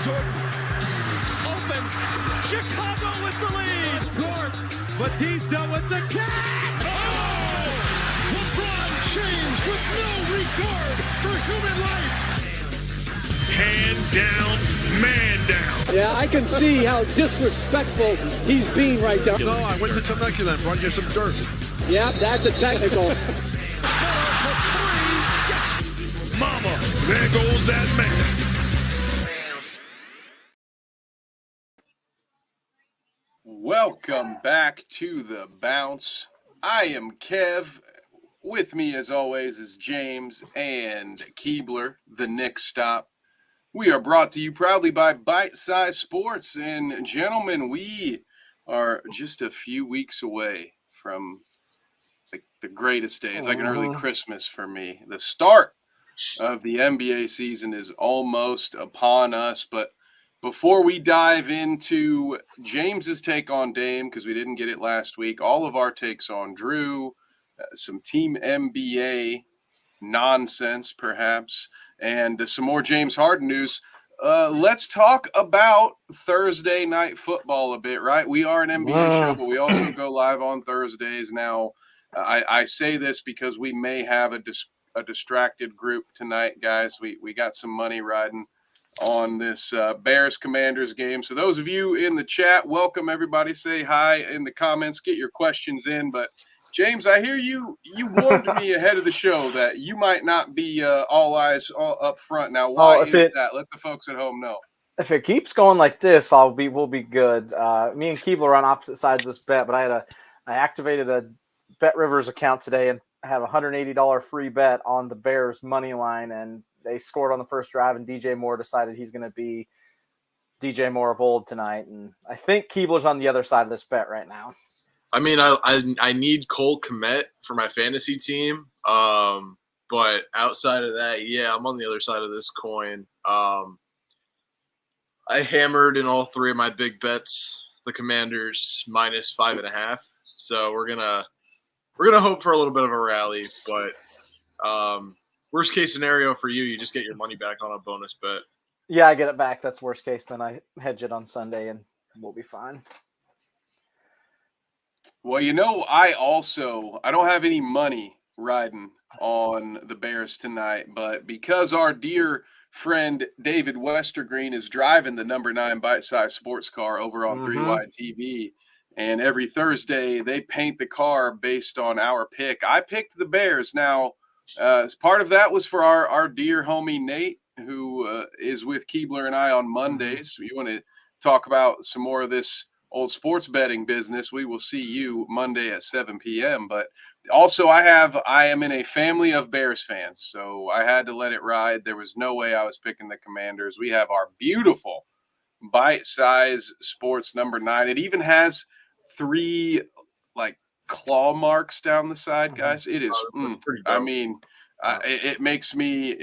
Jordan, open. Chicago with the lead. Batista with the catch. Oh! LeBron James with no regard for human life. Hand down, man down. Yeah, I can see how disrespectful he's being right now. No, I went to Temecula and brought you some dirt. Yeah, that's a technical. Mama, there goes that man. Welcome back to The Bounce. I am Kev. With me, as always, is James and Keebler, the Nick Stop. We are brought to you proudly by Bite Size Sports. And gentlemen, we are just a few weeks away from the greatest day. It's like an early Christmas for me. The start of the NBA season is almost upon us. But before we dive into James's take on Dame, because we didn't get it last week, all of our takes on Drew, some Team NBA nonsense, perhaps, and some more James Harden news. Let's talk about Thursday night football a bit, right? We are an NBA show, but we also go live on Thursdays. Now, I say this because we may have a distracted group tonight, guys. We got some money riding on this Bears-Commanders game. So those of you in the chat, welcome everybody. Say hi in the comments. Get your questions in. But James, I hear you warned me ahead of the show that you might not be all eyes all up front. Now, why is that? Let the folks at home know. If it keeps going like this, we'll be good. Me and Keebler are on opposite sides of this bet, but I activated a Bet Rivers account today and I have a $180 free bet on the Bears money line, and they scored on the first drive, and DJ Moore decided he's going to be DJ Moore of old tonight. And I think Keebler's on the other side of this bet right now. I mean, I need Cole Kmet for my fantasy team. But outside of that, yeah, I'm on the other side of this coin. I hammered in all three of my big bets, the Commanders minus 5.5. So we're gonna hope for a little bit of a rally, but worst case scenario for you, you just get your money back on a bonus bet. Yeah, I get it back. That's worst case. Then I hedge it on Sunday and we'll be fine. Well, I don't have any money riding on the Bears tonight, but because our dear friend David Westergreen is driving the number 9 bite-sized sports car over on 3Wide TV, and every Thursday they paint the car based on our pick. I picked the Bears. Now, as part of that was for our dear homie Nate, who is with Keebler and I on Mondays. So you want to talk about some more of this old sports betting business, we will see you Monday at 7 p.m. But also I am in a family of Bears fans, so I had to let it ride. There was no way I was picking the Commanders. We have our beautiful bite-size sports number 9. It even has 3 claw marks down the side, guys. It is I mean, it makes me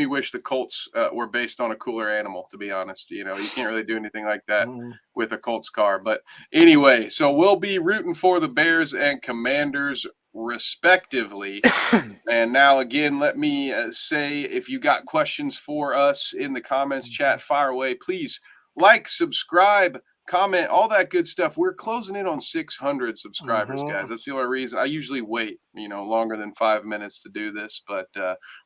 wish the Colts were based on a cooler animal, to be honest. You can't really do anything like that with a Colts car. But anyway, so we'll be rooting for the Bears and Commanders respectively. And now, again, let me say, if you got questions for us in the comments, chat, fire away. Please like, subscribe, comment, all that good stuff. We're closing in on 600 subscribers, guys. That's the only reason. I usually wait, longer than 5 minutes to do this, but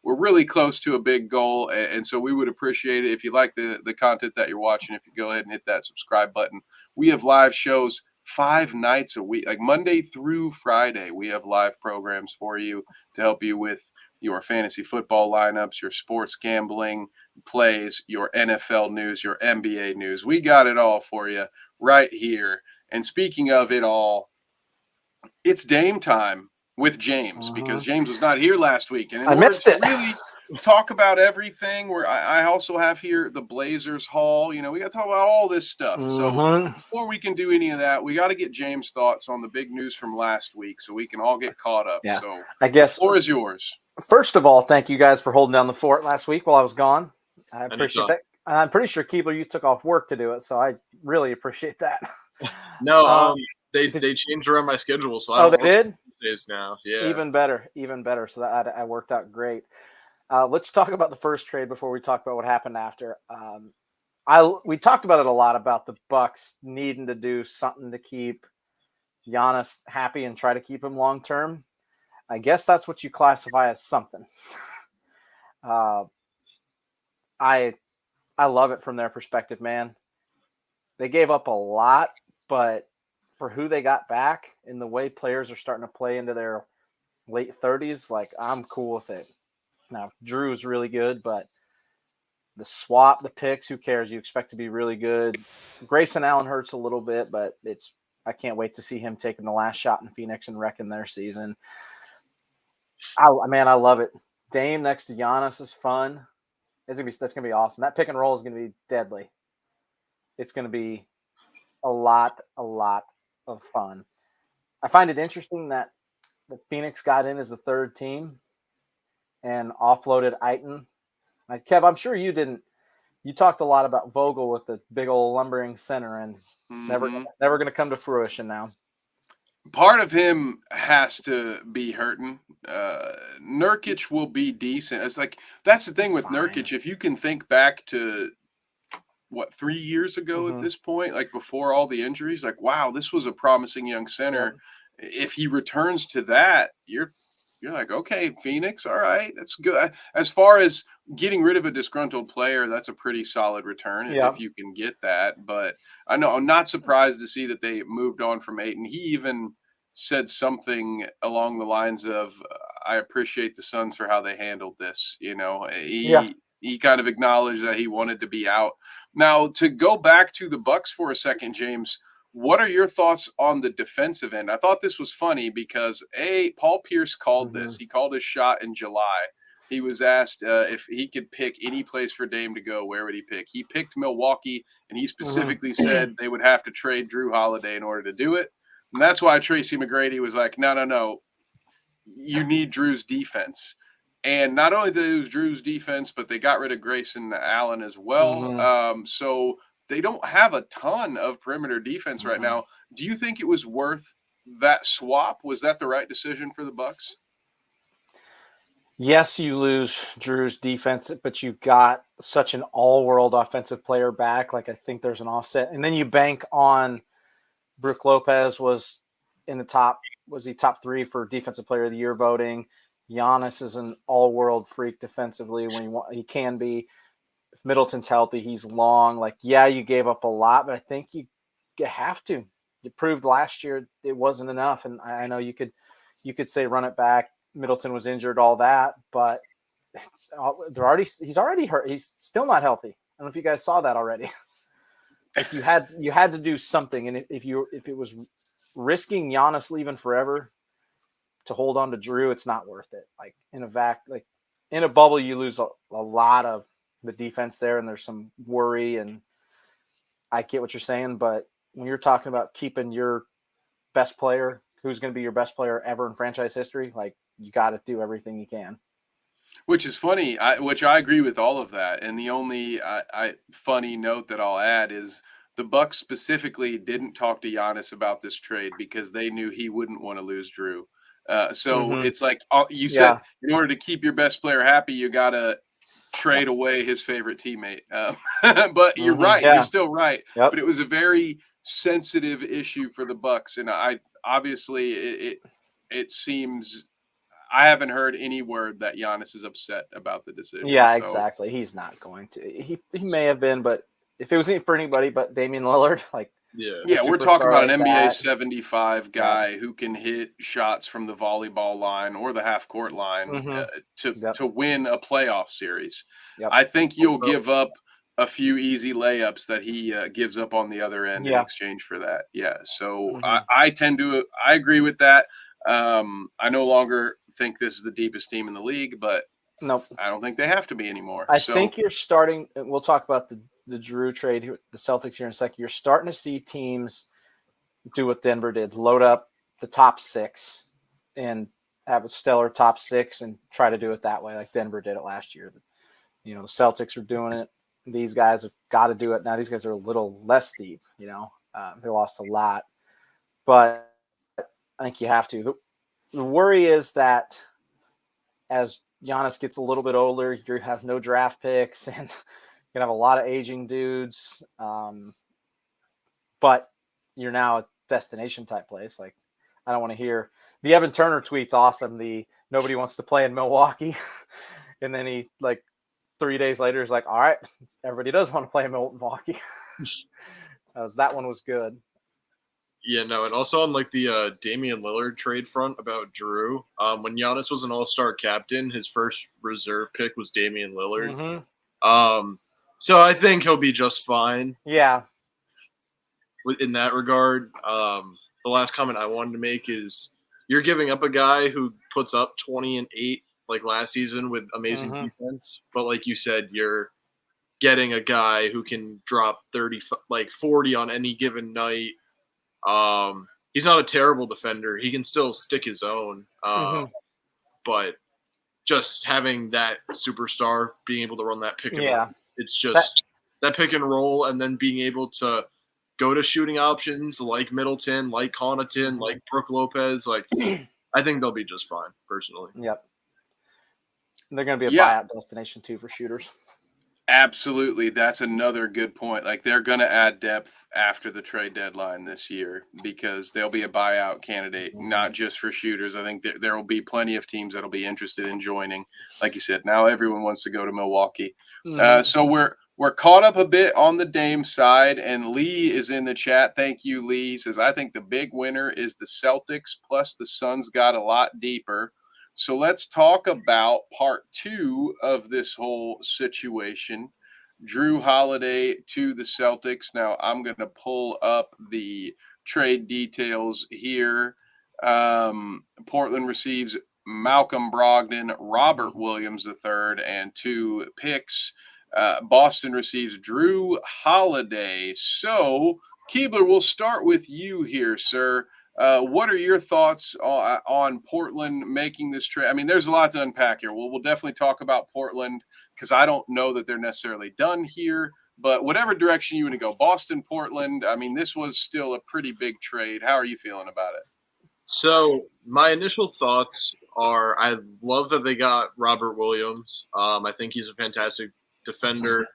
we're really close to a big goal. And so we would appreciate it if you like the content that you're watching, if you go ahead and hit that subscribe button. We have live shows 5 nights a week, like Monday through Friday. We have live programs for you to help you with your fantasy football lineups, your sports gambling plays, your NFL news, your NBA news. We got it all for you right here. And speaking of it all, it's Dame time with James, because James was not here last week. And I missed it. Really talk about everything. Where I also have here the Blazers Hall. We got to talk about all this stuff. So before we can do any of that, we got to get James' thoughts on the big news from last week so we can all get caught up. Yeah. So I guess the floor is yours. First of all, thank you guys for holding down the fort last week while I was gone. I appreciate that. I'm pretty sure, Keebler, you took off work to do it, so I really appreciate that. No, they changed around my schedule, so I don't they did? Days now. Yeah, even better. So that I worked out great. Let's talk about the first trade before we talk about what happened after. We talked about it a lot about the Bucks needing to do something to keep Giannis happy and try to keep him long term. I guess that's what you classify as something. I love it from their perspective, man. They gave up a lot, but for who they got back and the way players are starting to play into their late 30s, like I'm cool with it. Now, Drew's really good, but the swap, the picks, who cares? You expect to be really good. Grayson Allen hurts a little bit, but I can't wait to see him taking the last shot in Phoenix and wrecking their season. I love it. Dame next to Giannis is fun. That's gonna be awesome. That pick and roll is gonna be deadly. It's gonna be a lot of fun. I find it interesting that the Phoenix got in as the third team and offloaded Aiton. Like, Kev, I'm sure you didn't. You talked a lot about Vogel with the big old lumbering center, and it's never going to come to fruition now. Part of him has to be hurting. Nurkic will be decent. It's like that's the thing with Nurkic. If you can think back to 3 years ago at this point, like before all the injuries, like wow, this was a promising young center. Yeah. If he returns to that, you're like, okay, Phoenix, all right, that's good. As far as getting rid of a disgruntled player, that's a pretty solid return if you can get that. But I know I'm not surprised to see that they moved on from Ayton. He even said something along the lines of, "I appreciate the Suns for how they handled this." He kind of acknowledged that he wanted to be out. Now, to go back to the Bucks for a second, James, what are your thoughts on the defensive end? I thought this was funny because Paul Pierce called this. He called his shot in July. He was asked if he could pick any place for Dame to go, where would he pick? He picked Milwaukee, and he specifically said they would have to trade Drew Holiday in order to do it. And that's why Tracy McGrady was like, no. You need Drew's defense. And not only did they lose Drew's defense, but they got rid of Grayson Allen as well. So they don't have a ton of perimeter defense right now. Do you think it was worth that swap? Was that the right decision for the Bucks? Yes, you lose Drew's defense, but you got such an all-world offensive player back. Like, I think there's an offset. And then you bank on Brook Lopez was in the top. Was he top 3 for defensive player of the year voting? Giannis is an all-world freak defensively when he can be. If Middleton's healthy, he's long. Like, yeah, you gave up a lot, but I think you have to. You proved last year it wasn't enough, and I know you could say run it back. Middleton was injured, all that, but he's already hurt. He's still not healthy. I don't know if you guys saw that already. Like you had to do something, and if it was risking Giannis leaving forever to hold on to Drew, it's not worth it. Like in a bubble, you lose a lot of the defense there, and there's some worry. And I get what you're saying, but when you're talking about keeping your best player, who's going to be your best player ever in franchise history, like you got to do everything you can. Which is funny, which I agree with all of that. And the only funny note that I'll add is the Bucks specifically didn't talk to Giannis about this trade because they knew he wouldn't want to lose Drew. So it's like you said, in order to keep your best player happy, you got to trade away his favorite teammate. But you're right. You're still right. Yep. But it was a very sensitive issue for the Bucks. And it seems – I haven't heard any word that Giannis is upset about the decision. Yeah, exactly. He's not going to. He may have been, but if it was for anybody but Damian Lillard, like we're talking about an NBA 75 guy who can hit shots from the volleyball line or the half court line to win a playoff series. Yep. I think you'll give up a few easy layups that he gives up on the other end in exchange for that. Yeah, so I agree with that. I no longer think this is the deepest team in the league, but I don't think they have to be anymore. I think you're starting. We'll talk about the Drew trade, the Celtics here in a second. You're starting to see teams do what Denver did: load up the top 6 and have a stellar top 6 and try to do it that way, like Denver did it last year. The Celtics are doing it. These guys have got to do it now. These guys are a little less deep. They lost a lot, but I think you have to. The worry is that as Giannis gets a little bit older, you have no draft picks, and you're gonna have a lot of aging dudes. But you're now a destination type place. Like, I don't want to hear the Evan Turner tweet's awesome. The nobody wants to play in Milwaukee, and then he 3 days later is like, all right, everybody does want to play in Milwaukee. That one was good. Yeah, no, and also on the Damian Lillard trade front about Drew, when Giannis was an All-Star captain, his first reserve pick was Damian Lillard. Mm-hmm. So I think he'll be just fine. Yeah. In that regard, the last comment I wanted to make is you're giving up a guy who puts up 20 and 8 like last season with amazing defense, but like you said, you're getting a guy who can drop 40 on any given night. He's not a terrible defender. He can still stick his own. But just having that superstar being able to run that pick and roll, it's just that pick and roll, and then being able to go to shooting options like Middleton, like Connaughton, like Brook Lopez. Like, I think they'll be just fine, personally. Yep. They're going to be a buyout destination too for shooters. Absolutely. That's another good point. Like, they're going to add depth after the trade deadline this year because they'll be a buyout candidate, not just for shooters. I think there will be plenty of teams that'll be interested in joining. Like you said, now everyone wants to go to Milwaukee. So we're caught up a bit on the Dame side, and Lee is in the chat. Thank you, Lee. He says, I think the big winner is the Celtics, plus the Suns got a lot deeper. So let's talk about part 2 of this whole situation. Drew Holiday to the Celtics. Now, I'm going to pull up the trade details here. Portland receives Malcolm Brogdon, Robert Williams III, and 2 picks. Boston receives Drew Holiday. So, Keebler, we'll start with you here, sir. What are your thoughts on Portland making this trade? I mean, there's a lot to unpack here. We'll definitely talk about Portland because I don't know that they're necessarily done here. But whatever direction you want to go, Boston, Portland, I mean, this was still a pretty big trade. How are you feeling about it? So my initial thoughts are I love that they got Robert Williams. I think he's a fantastic defender,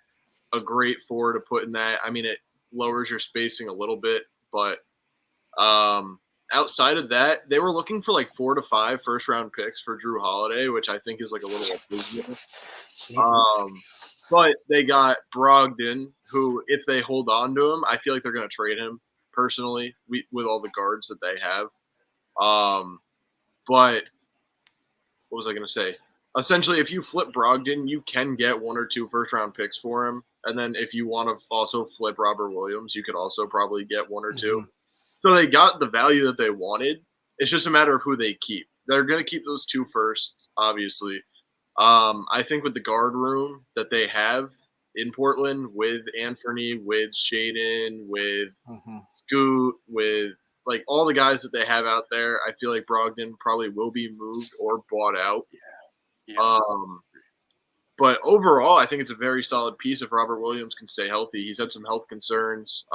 a great forward to put in that. I mean, it lowers your spacing a little bit, but outside of that, they were looking for 4 to 5 first-round picks for Drew Holiday, which I think is a little abysmal. But they got Brogdon, who, if they hold on to him, I feel like they're going to trade him personally with all the guards that they have. But what was I going to say? Essentially, if you flip Brogdon, you can get 1 or 2 first-round picks for him. And then if you want to also flip Robert Williams, you could also probably get 1 or 2. So they got the value that they wanted. It's just a matter of who they keep. They're going to keep those 2 first, obviously. I think with the guard room that they have in Portland with Anthony, with Shaden, with Scoot, with all the guys that they have out there, I feel like Brogdon probably will be moved or bought out. But overall, I think it's a very solid piece if Robert Williams can stay healthy. He's had some health concerns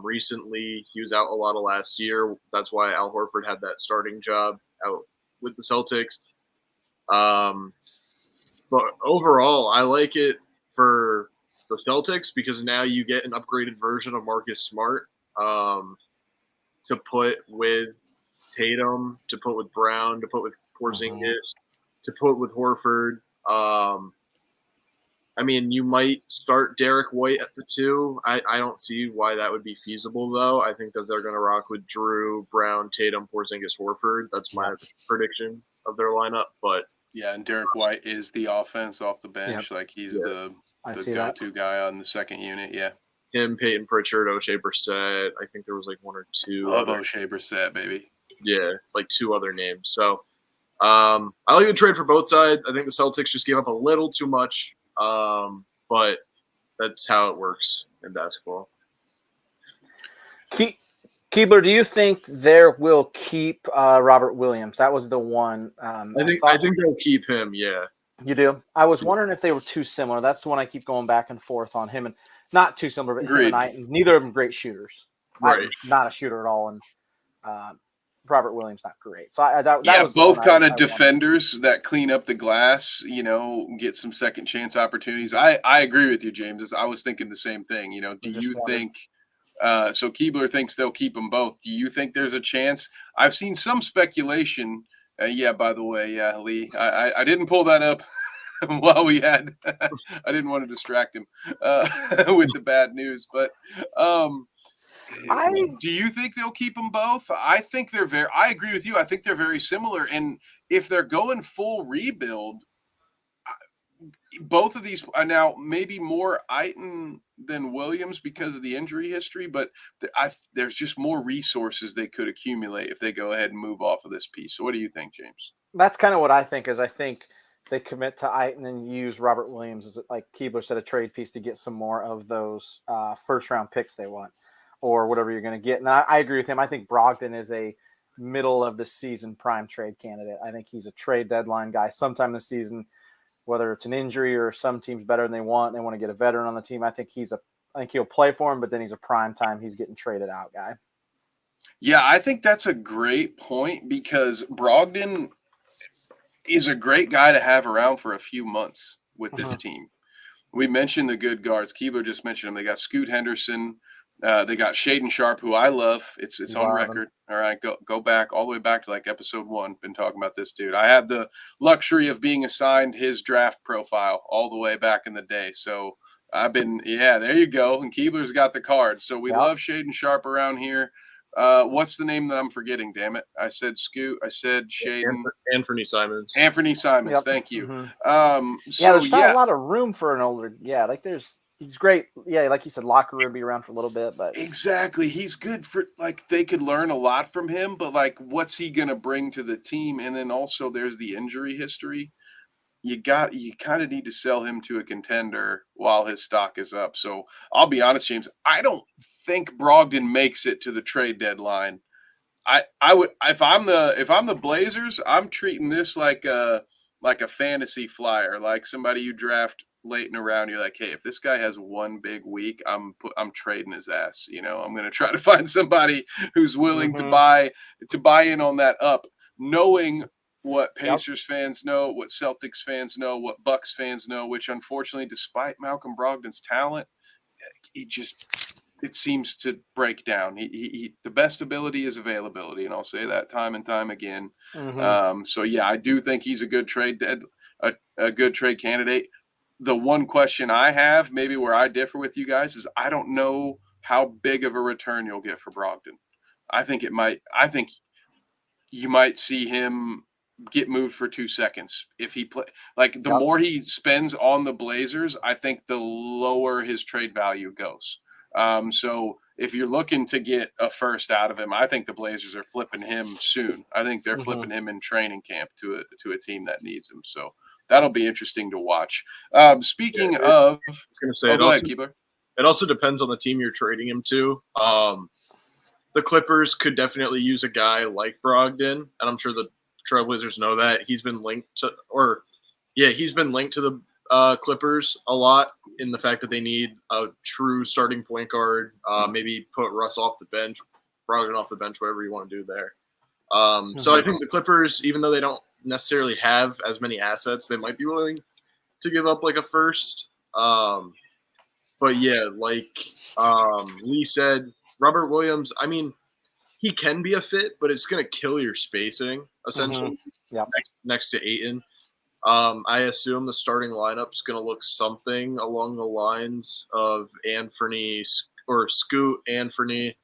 recently. He was out a lot of last year. That's why Al Horford had that starting job out with the Celtics. But overall, I like it for the Celtics because now you get an upgraded version of Marcus Smart to put with Tatum, to put with Brown, to put with Porzingis, to put with Horford. I mean, you might start Derek White at the 2. I don't see why that would be feasible, though. I think that they're going to rock with Drew, Brown, Tatum, Porzingis, Horford. That's my prediction of their lineup. But yeah, and Derek White is the offense off the bench. He's the go-to guy on the second unit. Yeah. Him, Peyton Pritchard, O'Shea Brissett. I think there was 1 or 2. Love O'Shea Brissett, baby. Yeah, 2 other names. So I like the trade for both sides. I think the Celtics just gave up a little too much. But that's how it works in basketball. Keebler, do you think they will keep Robert Williams? That was the one. I think they'll keep him. Yeah, you do. I was wondering if they were too similar. That's the one I keep going back and forth on him, and not too similar, but him and neither of them great shooters. Right, I'm not a shooter at all, and Robert Williams not great. So that Yeah, was the both one kind I of wanted. defenders that clean up the glass, get some second chance opportunities. I agree with you, James. I was thinking the same thing. Do I just you wanted- think so Keebler thinks they'll keep them both. Do you think there's a chance? I've seen some speculation. Yeah, by the way, yeah, Lee, I didn't pull that up while we had I didn't want to distract him with the bad news, but do you think they'll keep them both? I think I agree with you. I think they're very similar. And if they're going full rebuild, both of these are now maybe more Aiton than Williams because of the injury history, but there's just more resources they could accumulate if they go ahead and move off of this piece. So what do you think, James? That's kind of what I think. I think they commit to Aiton and use Robert Williams as, like Keebler said, a trade piece to get some more of those first round picks they want, or whatever you're going to get. And I agree with him. I think Brogdon is a middle of the season prime trade candidate. I think he's a trade deadline guy sometime this season, whether it's an injury or some team's better than they want to get a veteran on the team. I think he'll play for him, but then he's a prime time, he's getting traded out guy. Yeah, I think that's a great point because Brogdon is a great guy to have around for a few months with this team. We mentioned the good guards. Keebler just mentioned them. They got Scoot Henderson. They got Shaden Sharp, who I love. It's on record. All right, go back all the way back to like episode 1. Been talking about this dude. I had the luxury of being assigned his draft profile all the way back in the day. So there you go. And Keebler's got the cards. So we love Shaden Sharp around here. What's the name that I'm forgetting? Damn it! I said Scoot. I said Shaden. Anthony Simons. Anthony Simons. Yep. Thank you. Mm-hmm. There's not a lot of room for an older. Yeah, like he's great. Yeah, like you said, locker room, be around for a little bit, but exactly, he's good for they could learn a lot from him. But what's he gonna bring to the team? And then also there's the injury history. You kind of need to sell him to a contender while his stock is up. So I'll be honest, James, I don't think Brogdon makes it to the trade deadline. I would if I'm the Blazers, I'm treating this like a fantasy flyer, like somebody you draft late in a round. You're like, hey, if this guy has one big week, I'm trading his ass. I'm going to try to find somebody who's willing to buy in on that up, knowing what Pacers fans know, what Celtics fans know, what Bucks fans know, which unfortunately, despite Malcolm Brogdon's talent, it seems to break down. He the best ability is availability, and I'll say that time and time again. So yeah, I do think he's a good a good trade candidate. The one question I have, maybe where I differ with you guys, is I don't know how big of a return you'll get for Brogdon. I think you might see him get moved for 2 seconds if he play. The more he spends on the Blazers, I think the lower his trade value goes. So if you're looking to get a first out of him, I think the Blazers are flipping him soon. I think they're flipping him in training camp to a team that needs him. So that'll be interesting to watch. Speaking of, I was going to say, Keebler. It also depends on the team you're trading him to. The Clippers could definitely use a guy like Brogdon, and I'm sure the Trailblazers know that. He's been linked to the Clippers a lot in the fact that they need a true starting point guard. Maybe put Russ off the bench, Brogdon off the bench, whatever you want to do there. So I think the Clippers, even though they don't necessarily have as many assets, they might be willing to give up a first. But yeah, Lee said, Robert Williams, I mean, he can be a fit, but it's going to kill your spacing, essentially, next to Ayton. I assume the starting lineup is going to look something along the lines of Scoot, Anthony,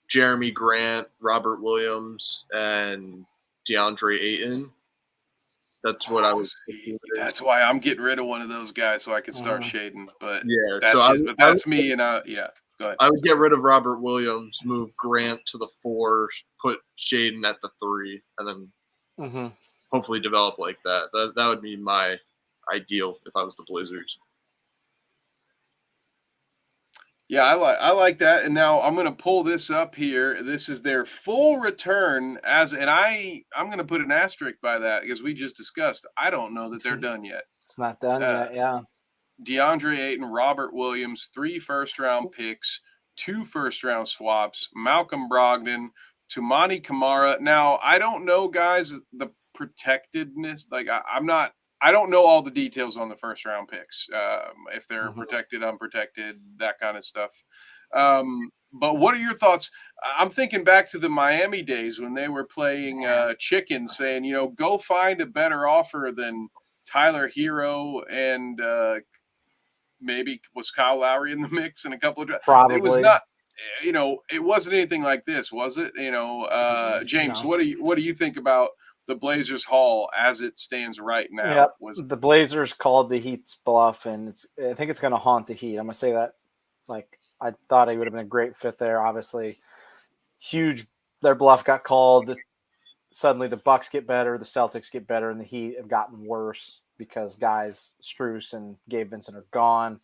Jeremy Grant, Robert Williams, and DeAndre Ayton. That's what I was thinking. That's why I'm getting rid of one of those guys so I can start shading. But yeah, that's me. And go ahead. I would get rid of Robert Williams, move Grant to the 4, put Shaden at the 3, and then hopefully develop like that. That would be my ideal if I was the Blazers. Yeah, I like that. And now I'm going to pull this up here. This is their full return I'm going to put an asterisk by that because we just discussed. I don't know that they're done yet. It's not done yet. Yeah. DeAndre Ayton, Robert Williams, 3 first-round picks, 2 first-round swaps, Malcolm Brogdon, Tumani Kamara. Now, I don't know, guys, the protectedness. Like, I don't know all the details on the first round picks, if they're protected, unprotected, that kind of stuff. But what are your thoughts? I'm thinking back to the Miami days when they were playing chicken, saying, go find a better offer than Tyler Hero and maybe was Kyle Lowry in the mix and a couple of Probably. It was not, it wasn't anything like this, was it? James, No. what do you think about the Blazers haul as it stands right now? Yep. The Blazers called the Heat's bluff, and I think it's going to haunt the Heat. I'm going to say that. Like, I thought he would have been a great fit there. Obviously, their bluff got called. Suddenly, the Bucks get better, the Celtics get better, and the Heat have gotten worse because guys Strus and Gabe Vincent are gone.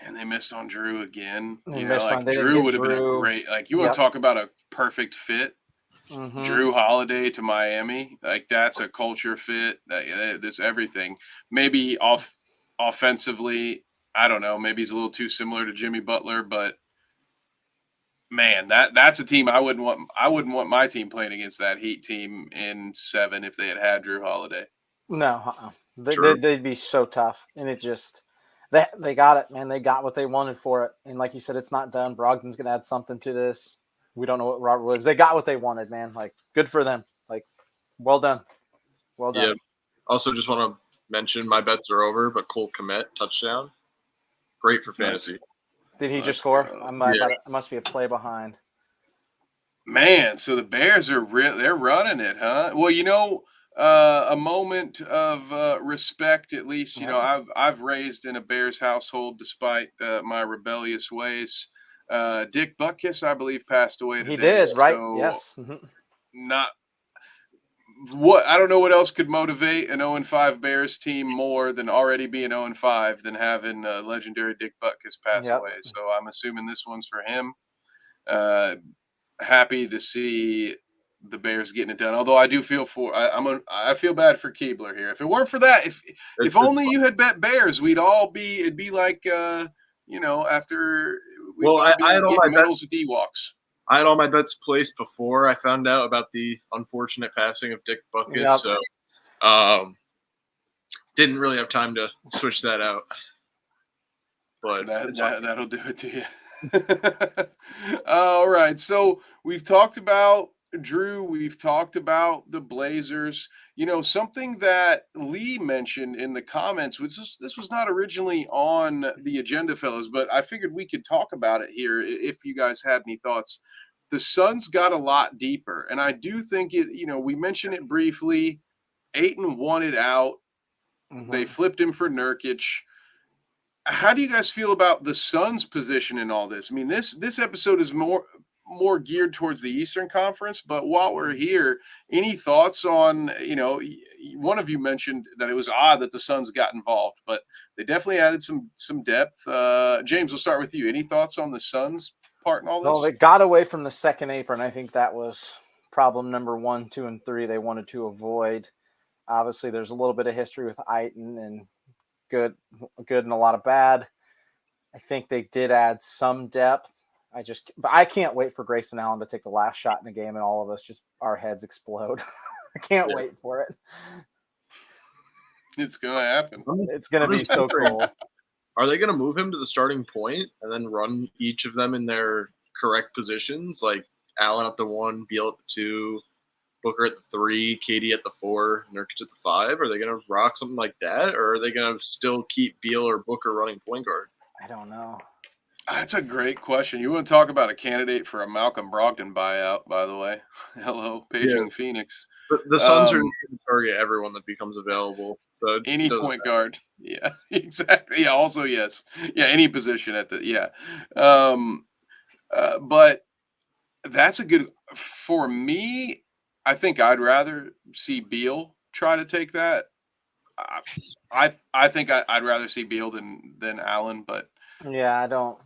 And they missed on Drew again. Drew would have been a great. Like, you want to talk about a perfect fit? Mm-hmm. Drew Holiday to Miami, like, that's a culture fit. There's everything. Maybe offensively, I don't know. Maybe he's a little too similar to Jimmy Butler, but man, that's a team I wouldn't want my team playing against that Heat team in 7 if they had Drew Holiday. No, they'd be so tough, and it just they got it, man. They got what they wanted for it, and like you said, it's not done. Brogdon's gonna add something to this. We don't know what Robert Williams. They got what they wanted, man. Like, good for them. Like, well done. Well done. Yeah. Also, just want to mention my bets are over, but Cole Kmet touchdown, great for fantasy. Did he just score? It must be a play behind. Man, so the Bears are they're running it, huh? Well, a moment of respect, at least. I've raised in a Bears household despite my rebellious ways. Dick Butkus, I believe, passed away today. He did, right? So Yes. I don't know what else could motivate an 0-5 Bears team more than already being 0-5 than having legendary Dick Butkus pass away. So I'm assuming this one's for him. Happy to see the Bears getting it done. Although I do feel I feel bad for Keebler here. If it weren't for that, if only you had bet Bears, it'd be like after. I had all my medals with Ewoks. I had all my bets placed before I found out about the unfortunate passing of Dick Butkus, so didn't really have time to switch that out. But that'll do it to you. All right, so we've talked about Drew. We've talked about the Blazers. Something that Lee mentioned in the comments, this was not originally on the agenda, fellas, but I figured we could talk about it here if you guys had any thoughts. The Suns got a lot deeper, and I do think it. We mentioned it briefly. Ayton wanted out. Mm-hmm. They flipped him for Nurkic. How do you guys feel about the Suns' position in all this? I mean, this episode is more geared towards the Eastern Conference, but while we're here, any thoughts on, one of you mentioned that it was odd that the Suns got involved, but they definitely added some depth. James, we'll start with you. Any thoughts on the Suns part in all this? Well, they got away from the second apron. I think that was problem number 1, 2, and 3 they wanted to avoid. Obviously, there's a little bit of history with Ayton and good and a lot of bad. I think they did add some depth. But I can't wait for Grayson Allen to take the last shot in the game and all of us our heads explode. I can't wait for it. It's going to happen. It's going to be so cool. Are they going to move him to the starting point and then run each of them in their correct positions? Like Allen at the 1, Beal at the 2, Booker at the 3, KD at the 4, Nurkic at the 5? Are they going to rock something like that? Or are they going to still keep Beal or Booker running point guard? I don't know. That's a great question. You want to talk about a candidate for a Malcolm Brogdon buyout, by the way. Hello, paging Phoenix. The Suns are just going to target everyone that becomes available. So any point guard. Yeah, exactly. Yeah, also, yes. Yeah, any position at the but that's a good – for me, I think I'd rather see Beal try to take that. I think I'd rather see Beal than Allen, but – yeah, I don't.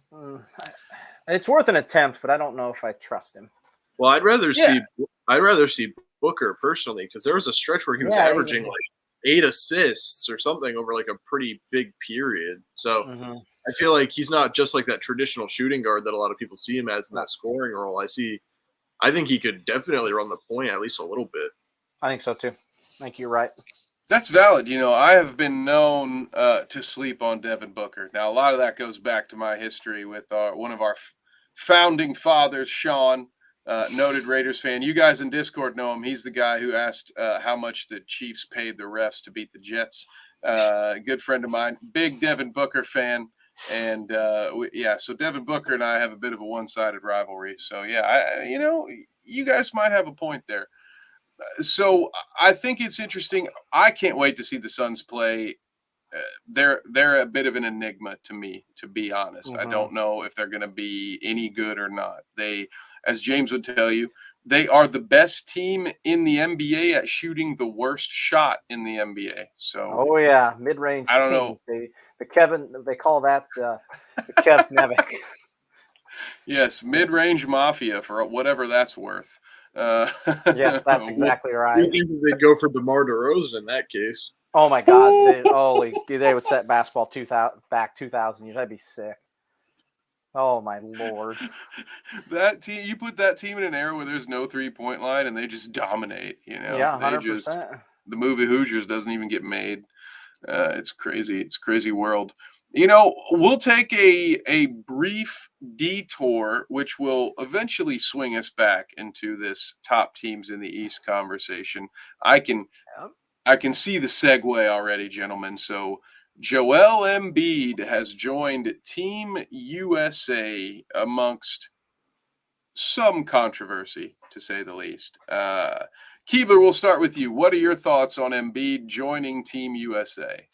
It's worth an attempt, but I don't know if I trust him. Well, I'd rather see Booker personally, because there was a stretch where he was averaging like 8 assists or something over like a pretty big period. So I feel like he's not just like that traditional shooting guard that a lot of people see him as in that scoring role. I see I think he could definitely run the point at least a little bit. I think so too. I think you're right. That's valid. I have been known to sleep on Devin Booker. Now, a lot of that goes back to my history with one of our founding fathers, Sean, noted Raiders fan. You guys in Discord know him. He's the guy who asked how much the Chiefs paid the refs to beat the Jets. Good friend of mine, big Devin Booker fan. And so Devin Booker and I have a bit of a one-sided rivalry. So, yeah, you guys might have a point there. So I think it's interesting. I can't wait to see the Suns play. They're a bit of an enigma to me, to be honest. I don't know if they're going to be any good or not. They, as James would tell you, they are the best team in the NBA at shooting the worst shot in the NBA. So, oh yeah, mid-range. I don't know. The Kevin, they call that the Kev Nevic. Yes, mid-range mafia for whatever that's worth. Yes, that's exactly right. You think they'd go for DeMar DeRozan in that case? Oh my God! They would set basketball 2,000 years. I'd be sick. Oh my Lord! That team, you put that team in an era where there's no 3-point line and they just dominate. Yeah, 100%. The movie Hoosiers doesn't even get made. It's crazy. It's a crazy world. We'll take a brief detour, which will eventually swing us back into this top teams in the East conversation. I can see the segue already, gentlemen. So Joel Embiid has joined Team USA amongst some controversy, to say the least. Keebler, we'll start with you. What are your thoughts on Embiid joining Team USA?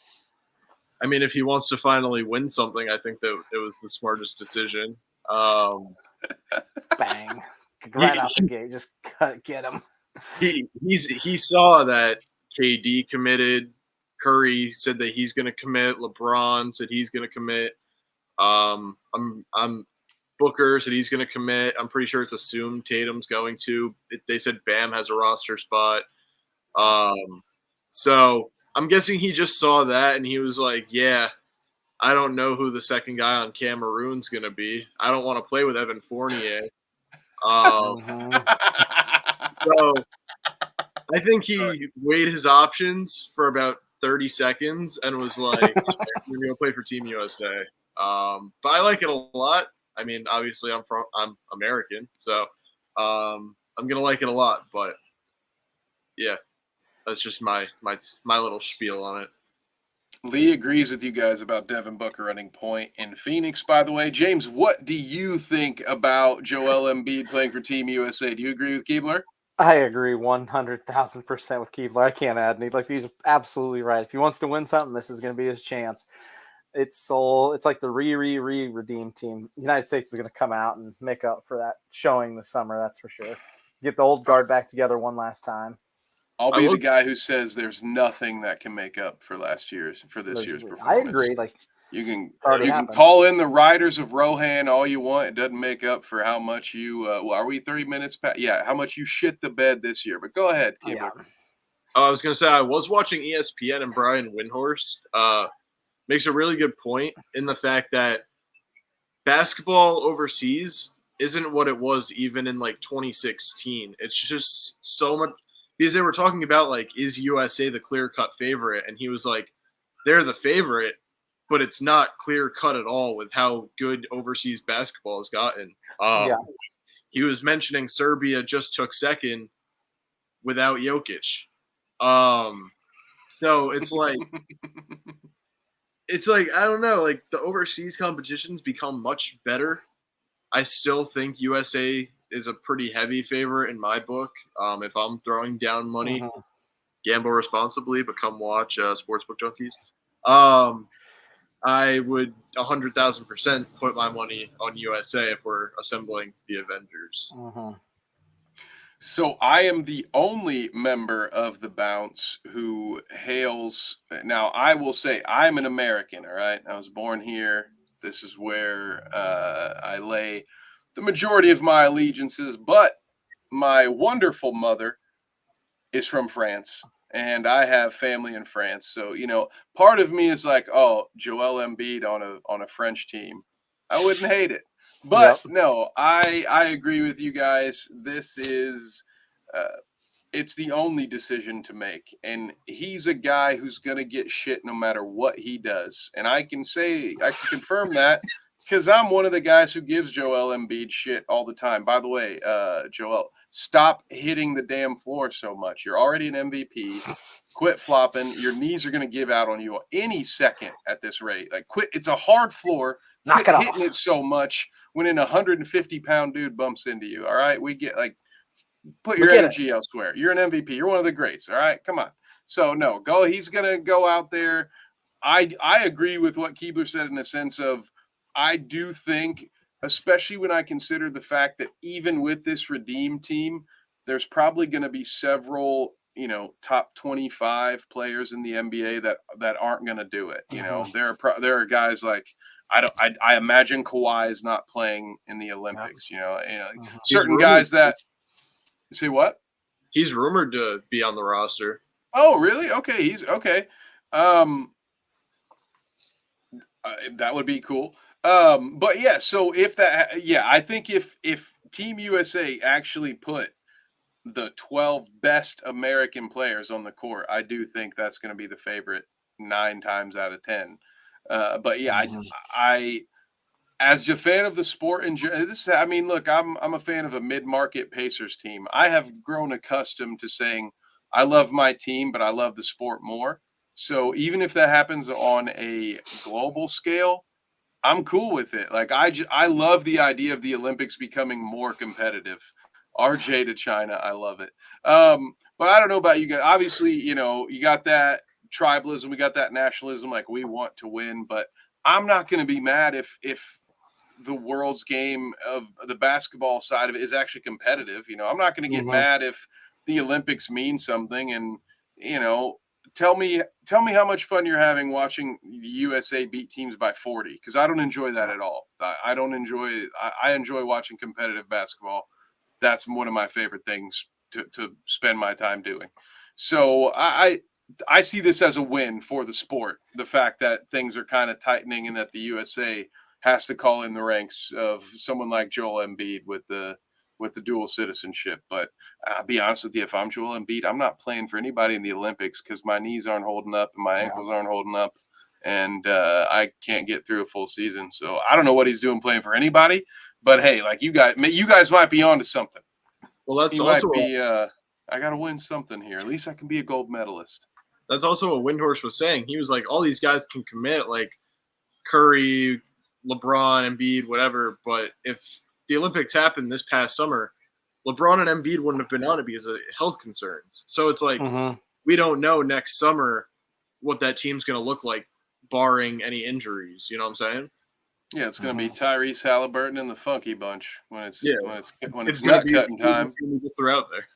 I mean, if he wants to finally win something, I think that it was the smartest decision. Bang. Right out the gate. Just get him. He saw that KD committed. Curry said that he's going to commit. LeBron said he's going to commit. I'm Booker said he's going to commit. I'm pretty sure it's assumed Tatum's going to. They said Bam has a roster spot. So I'm guessing he just saw that and he was like, yeah, I don't know who the second guy on Cameroon's going to be. I don't want to play with Evan Fournier. So I think he weighed his options for about 30 seconds and was like, we're going to play for Team USA. But I like it a lot. I mean, obviously I'm American, so I'm going to like it a lot. But yeah. That's just my little spiel on it. Lee agrees with you guys about Devin Booker running point in Phoenix, by the way. James, what do you think about Joel Embiid playing for Team USA? Do you agree with Keebler? I agree 100,000% with Keebler. I can't add any. He's absolutely right. If he wants to win something, this is going to be his chance. It's like the redeem team. The United States is going to come out and make up for that showing this summer, that's for sure. Get the old guard back together one last time. I'll be the guy who says there's nothing that can make up for this year's performance. I agree. You can call in the Riders of Rohan all you want. It doesn't make up for how much you. Are we 30 minutes past? Yeah, how much you shit the bed this year. But go ahead, Keebler. I was going to say I was watching ESPN and Brian Windhorst makes a really good point in the fact that basketball overseas isn't what it was even in 2016. It's just so much. Because they were talking about, is USA the clear-cut favorite? And he was like, they're the favorite, but it's not clear-cut at all with how good overseas basketball has gotten. He was mentioning Serbia just took second without Jokic. So it's I don't know, the overseas competitions become much better. I still think USA is a pretty heavy favorite in my book. If I'm throwing down money, gamble responsibly, but come watch Sportsbook Junkies. I would 100,000% put my money on USA if we're assembling the Avengers. So I am the only member of the Bounce who hails. Now, I will say I'm an American, all right? I was born here. This is where I lay the majority of my allegiances, but my wonderful mother is from France, and I have family in France. So, part of me is like, oh, Joel Embiid on a French team. I wouldn't hate it. But Yep. no, I agree with you guys. This is it's the only decision to make. And he's a guy who's going to get shit no matter what he does. And I can confirm that because I'm one of the guys who gives Joel Embiid shit all the time. By the way, Joel, stop hitting the damn floor so much. You're already an MVP. Quit flopping. Your knees are going to give out on you any second at this rate. Like, quit. It's a hard floor. Knock Quit it hitting off. it so much when an 150-pound dude bumps into you. All right, we get like. Put your energy elsewhere. You're an MVP. You're one of the greats. All right, come on. So no, go. He's gonna go out there. I agree with what Keebler said in the sense of I do think, especially when I consider the fact that even with this redeem team, there's probably going to be several top 25 players in the NBA that aren't going to do it. There are guys like I imagine Kawhi is not playing in the Olympics. Certain guys that. Say what? He's rumored to be on the roster. Oh, really? Okay, he's okay. That would be cool. But yeah, so I think if Team USA actually put the 12 best American players on the court, I do think that's going to be the favorite 9 times out of 10. But yeah, I as a fan of the sport and look, I'm a fan of a mid-market Pacers team. I have grown accustomed to saying I love my team, but I love the sport more. So even if that happens on a global scale, I'm cool with it. Like I love the idea of the Olympics becoming more competitive. RJ to China, I love it. But I don't know about you guys. Obviously, you got that tribalism, we got that nationalism, like we want to win, but I'm not going to be mad if the world's game of the basketball side of it is actually competitive. I'm not going to get mad if the Olympics mean something. And, tell me how much fun you're having watching the USA beat teams by 40. Cause I don't enjoy that at all. I enjoy watching competitive basketball. That's one of my favorite things to spend my time doing. So I see this as a win for the sport. The fact that things are kind of tightening and that the USA has to call in the ranks of someone like Joel Embiid with the dual citizenship. But I'll be honest with you, if I'm Joel Embiid, I'm not playing for anybody in the Olympics because my knees aren't holding up and my ankles aren't holding up, and I can't get through a full season. So I don't know what he's doing playing for anybody. But hey, like you guys might be onto something. Well, that's also I got to win something here. At least I can be a gold medalist. That's also what Windhorst was saying. He was like, all these guys can commit, like Curry, LeBron, Embiid, whatever. But if the Olympics happened this past summer, LeBron and Embiid wouldn't have been on it because of health concerns. So it's like we don't know next summer what that team's going to look like, barring any injuries. You know what I'm saying? Yeah, it's going to be Tyrese Halliburton and the Funky Bunch when it's it's nut cutting time. Just throw out there.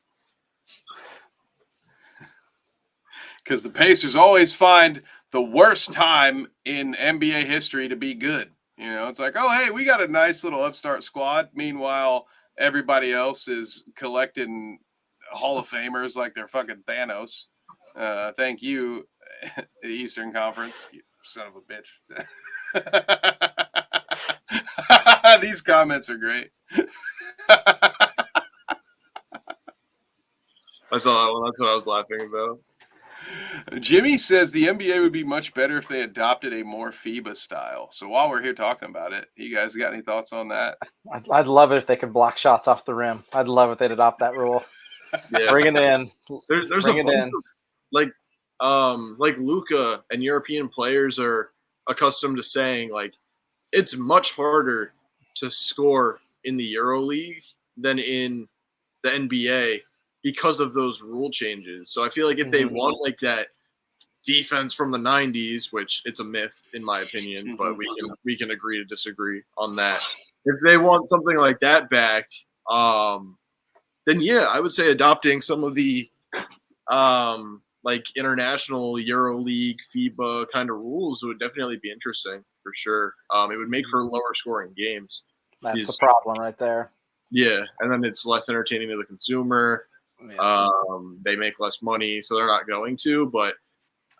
Because the Pacers always find the worst time in NBA history to be good. It's like, oh, hey, we got a nice little upstart squad. Meanwhile, everybody else is collecting Hall of Famers like they're fucking Thanos. Thank you, the Eastern Conference, you son of a bitch. These comments are great. I saw that one. That's what I was laughing about. Jimmy says the NBA would be much better if they adopted a more FIBA style. So while we're here talking about it, you guys got any thoughts on that? I'd love it if they could block shots off the rim. I'd love if they'd adopt that rule. Yeah. Bring it in. There's Bring a it bunch in. of like Luka and European players are accustomed to saying like it's much harder to score in the EuroLeague than in the NBA because of those rule changes. So I feel like if they want like that defense from the 90s, which it's a myth in my opinion, but we can agree to disagree on that. If they want something like that back, then yeah, I would say adopting some of the like international EuroLeague, FIBA kind of rules would definitely be interesting for sure. It would make for lower scoring games. That's the problem right there. Yeah, and then it's less entertaining to the consumer. Yeah. They make less money, so they're not going to. But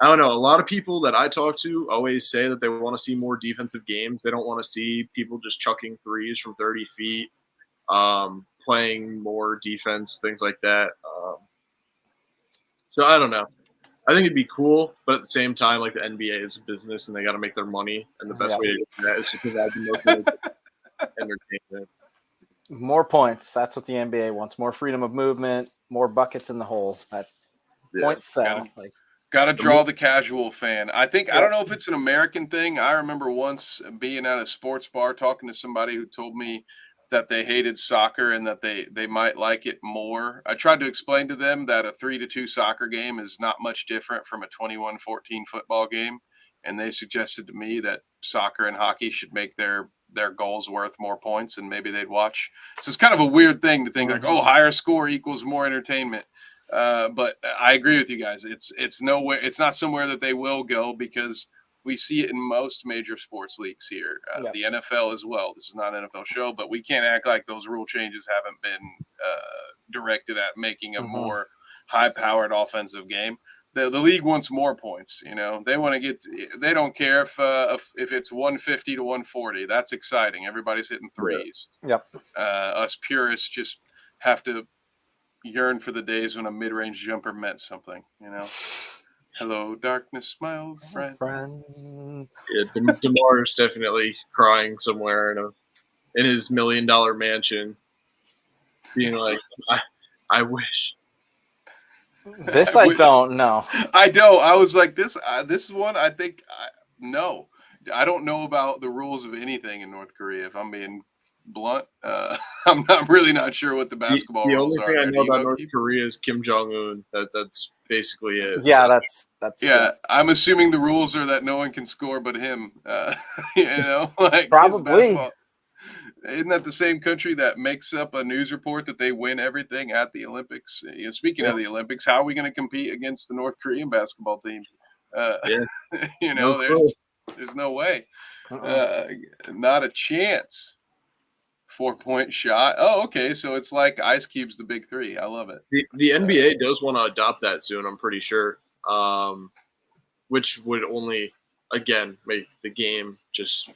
I don't know. A lot of people that I talk to always say that they want to see more defensive games. They don't want to see people just chucking threes from 30 feet, playing more defense, things like that. So I don't know. I think it'd be cool, but at the same time, like the NBA is a business and they got to make their money, and the best way to do that is to provide the most entertainment. More points. That's what the NBA wants. More freedom of movement, more buckets in the hole. That points sell. Got to draw the casual fan. I don't know if it's an American thing. I remember once being at a sports bar talking to somebody who told me that they hated soccer and that they might like it more. I tried to explain to them that a 3-2 soccer game is not much different from a 21-14 football game. And they suggested to me that soccer and hockey should make their goals worth more points and maybe they'd watch. So it's kind of a weird thing to think like, oh, higher score equals more entertainment. But I agree with you guys. It's nowhere. It's not somewhere that they will go because we see it in most major sports leagues here. The NFL as well. This is not an NFL show, but we can't act like those rule changes haven't been directed at making a more high-powered offensive game. The league wants more points. You know, they want to get. They don't care if it's 150 to 140. That's exciting. Everybody's hitting threes. Yep. Us purists just have to yearn for the days when a mid-range jumper meant something, you know. Hello, darkness, my old friend. Yeah, DeMar is definitely crying somewhere in his $1 million mansion, being like, "I wish." This I don't know. I don't. I was like, this is one I think. No, I don't know about the rules of anything in North Korea. If I'm being blunt, I'm really not sure what the basketball rules are. The only thing I know about North Korea is Kim Jong-un. That's basically it. Yeah, so. that's yeah. I'm assuming the rules are that no one can score but him. You know, like probably. Isn't that the same country that makes up a news report that they win everything at the Olympics? You know, speaking of the Olympics, how are we going to compete against the North Korean basketball team? You know, there's no way. Not a chance. 4-point shot. Oh, okay. So it's like Ice Cube's the big three. I love it. The NBA does want to adopt that soon, I'm pretty sure. Which would only, again, make the game just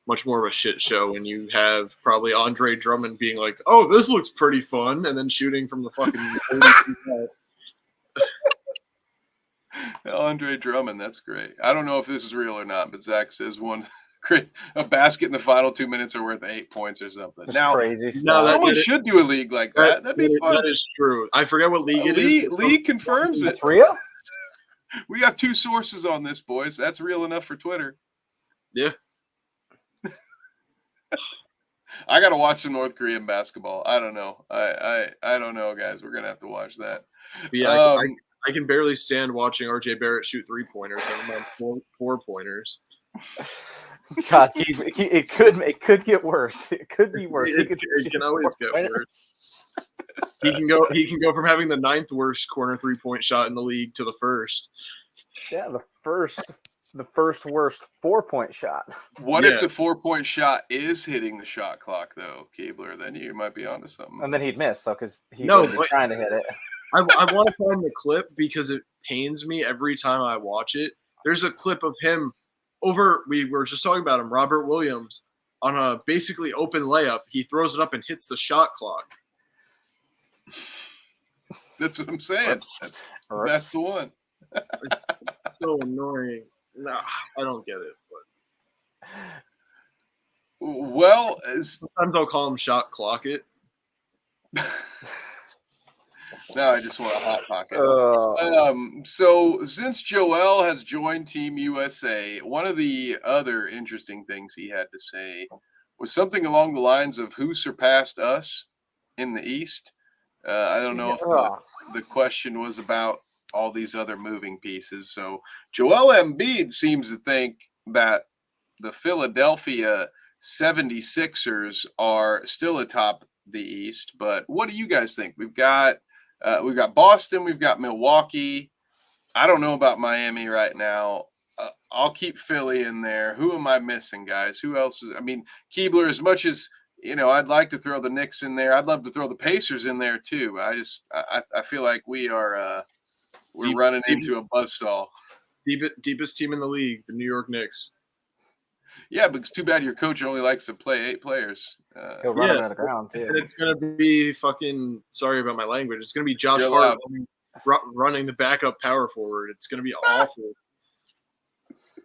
much more of a shit show when you have probably Andre Drummond being like, oh, this looks pretty fun, and then shooting from the fucking Andre Drummond, that's great. I don't know if this is real or not, but Zach says a basket in the final 2 minutes are worth 8 points or something. That's now, crazy someone should do a league like that. That'd be fun. That is true. I forget what league it is. League confirms it. That's real? We got 2 sources on this, boys. That's real enough for Twitter. Yeah. I got to watch some North Korean basketball. I don't know. I don't know, guys. We're going to have to watch that. Yeah, I can barely stand watching RJ Barrett shoot 3-pointers. I'm on 4-pointers. God, it could get worse. It could be worse. It can always get worse. He can go from having the 9th worst corner 3-point shot in the league to the first. Yeah, the first worst 4-point shot. What if the 4-point shot is hitting the shot clock though, Keebler? Then you might be onto something. And then he'd miss though because he was trying to hit it. I want to find the clip because it pains me every time I watch it. There's a clip of him we were just talking about him, Robert Williams, on a basically open layup. He throws it up and hits the shot clock. That's what I'm saying. That's the one. It's so annoying. No, I don't get it. But well, sometimes I'll call him shot clock it. No, I just want a hot pocket. So since Joel has joined Team USA, one of the other interesting things he had to say was something along the lines of who surpassed us in the East. I don't know if the question was about all these other moving pieces. So Joel Embiid seems to think that the Philadelphia 76ers are still atop the East. But what do you guys think? We've got Boston, we've got Milwaukee. I don't know about Miami right now. I'll keep Philly in there. Who am I missing, guys? Who else is? I mean, Keebler, as much as I'd like to throw the Knicks in there. I'd love to throw the Pacers in there too. I feel like we're running into a buzzsaw. Deepest team in the league, the New York Knicks. Yeah, but it's too bad your coach only likes to play 8 players. He'll run him into the ground too. And it's gonna be fucking. Sorry about my language. It's gonna be Josh You're Hart allowed. running the backup power forward. It's gonna be awful.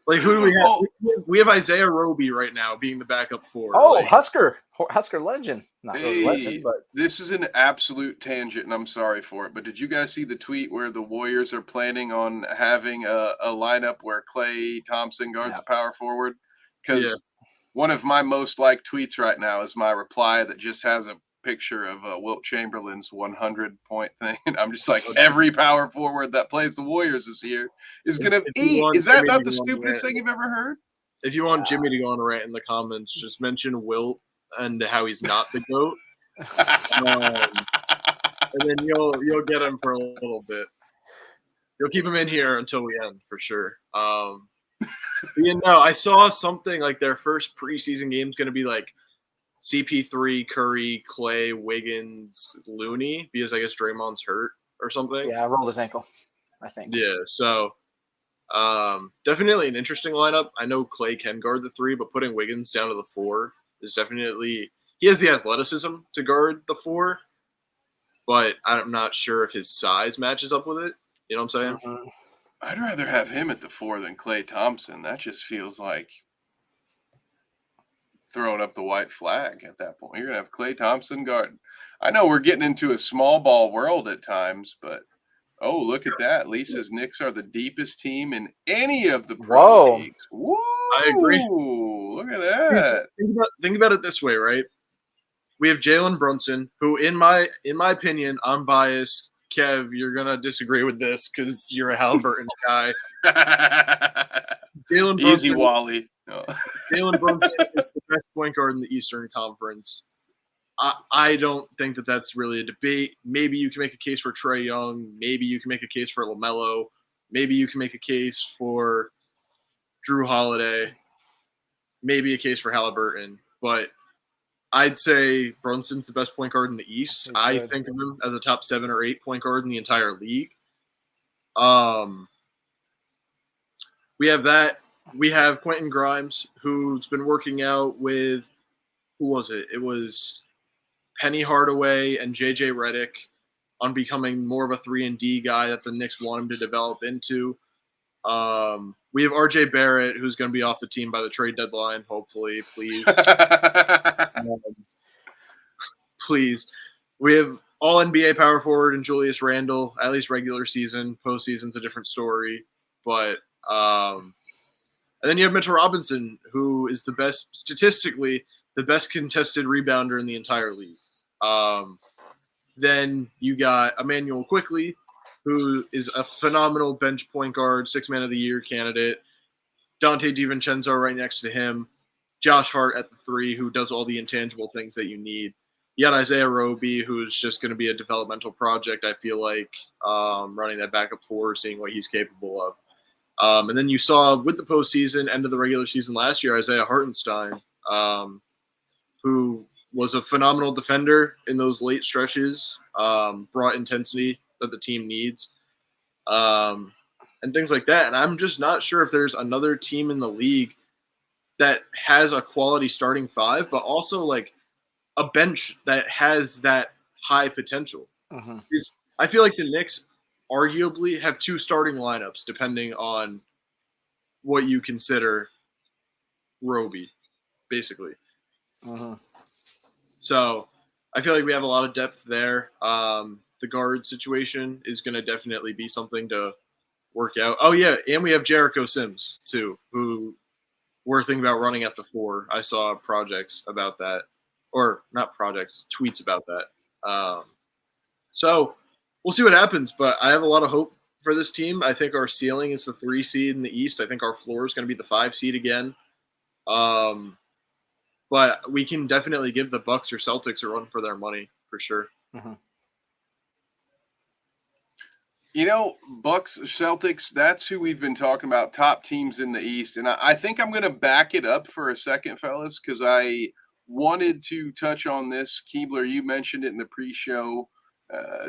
Like who do we have? Oh. We have Isaiah Roby right now being the backup 4. Oh, Like, Husker legend. Not really legend, but This is an absolute tangent, and I'm sorry for it. But did you guys see the tweet where the Warriors are planning on having a lineup where Klay Thompson guards the power forward? Because one of my most liked tweets right now is my reply that just has a picture of Wilt Chamberlain's 100-point thing. And I'm just like, every power forward that plays the Warriors this year is going to eat. Is that not the stupidest thing you've ever heard? If you want Jimmy to go on a rant in the comments, just mention Wilt and how he's not the GOAT. And then you'll get him for a little bit. You'll keep him in here until we end for sure. I saw something like their first preseason game is going to be like CP3, Curry, Clay, Wiggins, Looney, because I guess Draymond's hurt or something. Yeah, rolled his ankle, I think. Yeah, so definitely an interesting lineup. I know Clay can guard the 3, but putting Wiggins down to the 4 is definitely – he has the athleticism to guard the 4, but I'm not sure if his size matches up with it. You know what I'm saying? Mm-hmm. I'd rather have him at the 4 than Klay Thompson. That just feels like throwing up the white flag at that point. You're going to have Klay Thompson guard. I know we're getting into a small ball world at times, but oh, look at that. Lisa's Knicks are the deepest team in any of the pro leagues. Whoa. I agree. Look at that. Think about it this way, right? We have Jalen Brunson, who in my opinion, I'm biased. Kev, you're going to disagree with this because you're a Halliburton guy. Jalen Brunson, Easy, Wally. No. Jalen Brunson is the best point guard in the Eastern Conference. I don't think that that's really a debate. Maybe you can make a case for Trae Young. Maybe you can make a case for LaMelo. Maybe you can make a case for Drew Holiday. Maybe a case for Halliburton. But I'd say Brunson's the best point guard in the East. I think of him as a top 7 or 8 point guard in the entire league. We have that. We have Quentin Grimes, who's been working out with who was it? It was Penny Hardaway and JJ Redick on becoming more of a 3-and-D guy that the Knicks want him to develop into. We have RJ Barrett, who's going to be off the team by the trade deadline, hopefully, please. Please. We have all NBA power forward and Julius Randle, at least regular season. Postseason's a different story. But and then you have Mitchell Robinson, who is statistically the best contested rebounder in the entire league. Then you got Emmanuel Quickley, who is a phenomenal bench point guard, 6th Man of the Year candidate. Dante DiVincenzo right next to him. Josh Hart at the 3, who does all the intangible things that you need. You got Isaiah Roby, who's just going to be a developmental project, I feel like, running that backup 4, seeing what he's capable of. And then you saw with the postseason, end of the regular season last year, Isaiah Hartenstein, who was a phenomenal defender in those late stretches, brought intensity that the team needs, and things like that. And I'm just not sure if there's another team in the league that has a quality starting 5, but also like a bench that has that high potential. Mm-hmm. I feel like the Knicks arguably have 2 starting lineups, depending on what you consider Roby, basically. Mm-hmm. So I feel like we have a lot of depth there. The guard situation is going to definitely be something to work out. Oh, yeah, and we have Jericho Sims, too, who we're thinking about running at the 4. I saw projects about that. Or not projects, tweets about that. So we'll see what happens, but I have a lot of hope for this team. I think our ceiling is the 3 seed in the East. I think our floor is going to be the 5 seed again. But we can definitely give the Bucks or Celtics a run for their money for sure. Mm-hmm. You know, Bucks, Celtics, that's who we've been talking about, top teams in the East. And I think I'm going to back it up for a second, fellas, because I wanted to touch on this. Keebler, you mentioned it in the pre-show.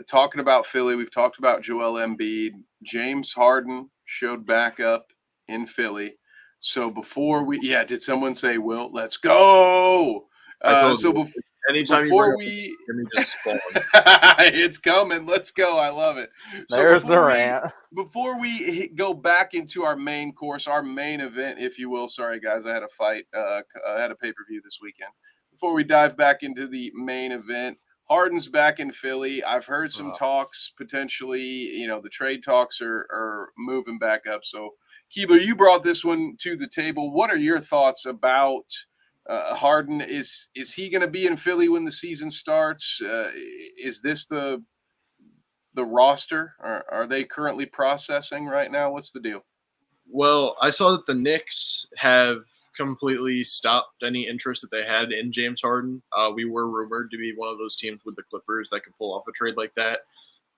talking about Philly, we've talked about Joel Embiid. James Harden showed back up in Philly. So before did someone say, Will, let's go? I told So you. Anytime you bring before up we, Jimmy, just spawn. it's coming. Let's go. I love it. So There's the rant. before we go back into our main course, our main event, if you will. Sorry, guys, I had a fight. I had a pay-per-view this weekend. Before we dive back into the main event, Harden's back in Philly. I've heard some talks potentially. The trade talks are moving back up. So, Keebler, you brought this one to the table. What are your thoughts about Harden? Is he going to be in Philly when the season starts? Is this the roster? Are they currently processing right now? What's the deal? Well, I saw that the Knicks have completely stopped any interest that they had in James Harden. We were rumored to be one of those teams with the Clippers that could pull off a trade like that.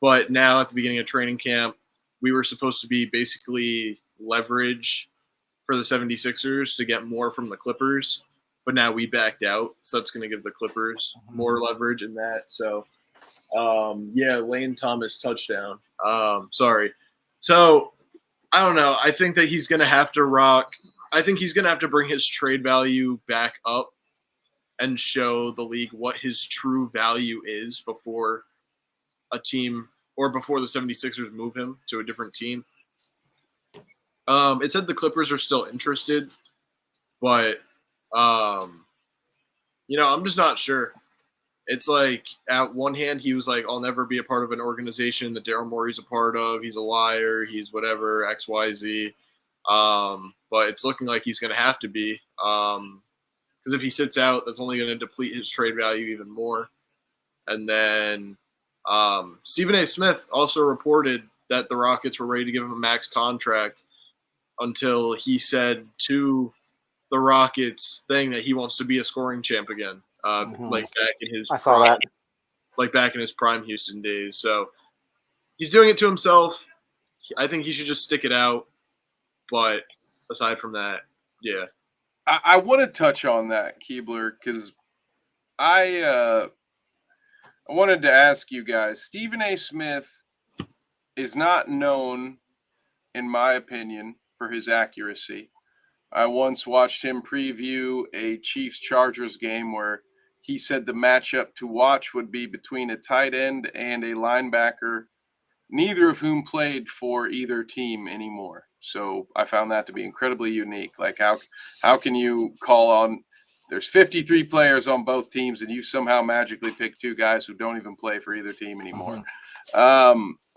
But now at the beginning of training camp, we were supposed to be basically leverage for the 76ers to get more from the Clippers. But now we backed out. So that's going to give the Clippers more leverage in that. So, Lane Thomas touchdown. Sorry. So, I don't know. I think that he's going to have to rock. I think he's going to have to bring his trade value back up and show the league what his true value is before a team or before the 76ers move him to a different team. It said the Clippers are still interested, but, I'm just not sure. It's like at one hand, he was like, I'll never be a part of an organization that Daryl Morey's a part of. He's a liar. He's whatever, X, Y, Z. But it's looking like he's going to have to be. Because if he sits out, that's only going to deplete his trade value even more. And then Stephen A. Smith also reported that the Rockets were ready to give him a max contract until he said to the Rockets thing that he wants to be a scoring champ again. Like back in his back in his prime Houston days. So he's doing it to himself. I think he should just stick it out. But aside from that, yeah. I want to touch on that, Keebler, because I wanted to ask you guys. Stephen A. Smith is not known, in my opinion, for his accuracy. I once watched him preview a Chiefs-Chargers game where he said the matchup to watch would be between a tight end and a linebacker, neither of whom played for either team anymore. So I found that to be incredibly unique. Like how can you call on – there's 53 players on both teams and you somehow magically pick two guys who don't even play for either team anymore.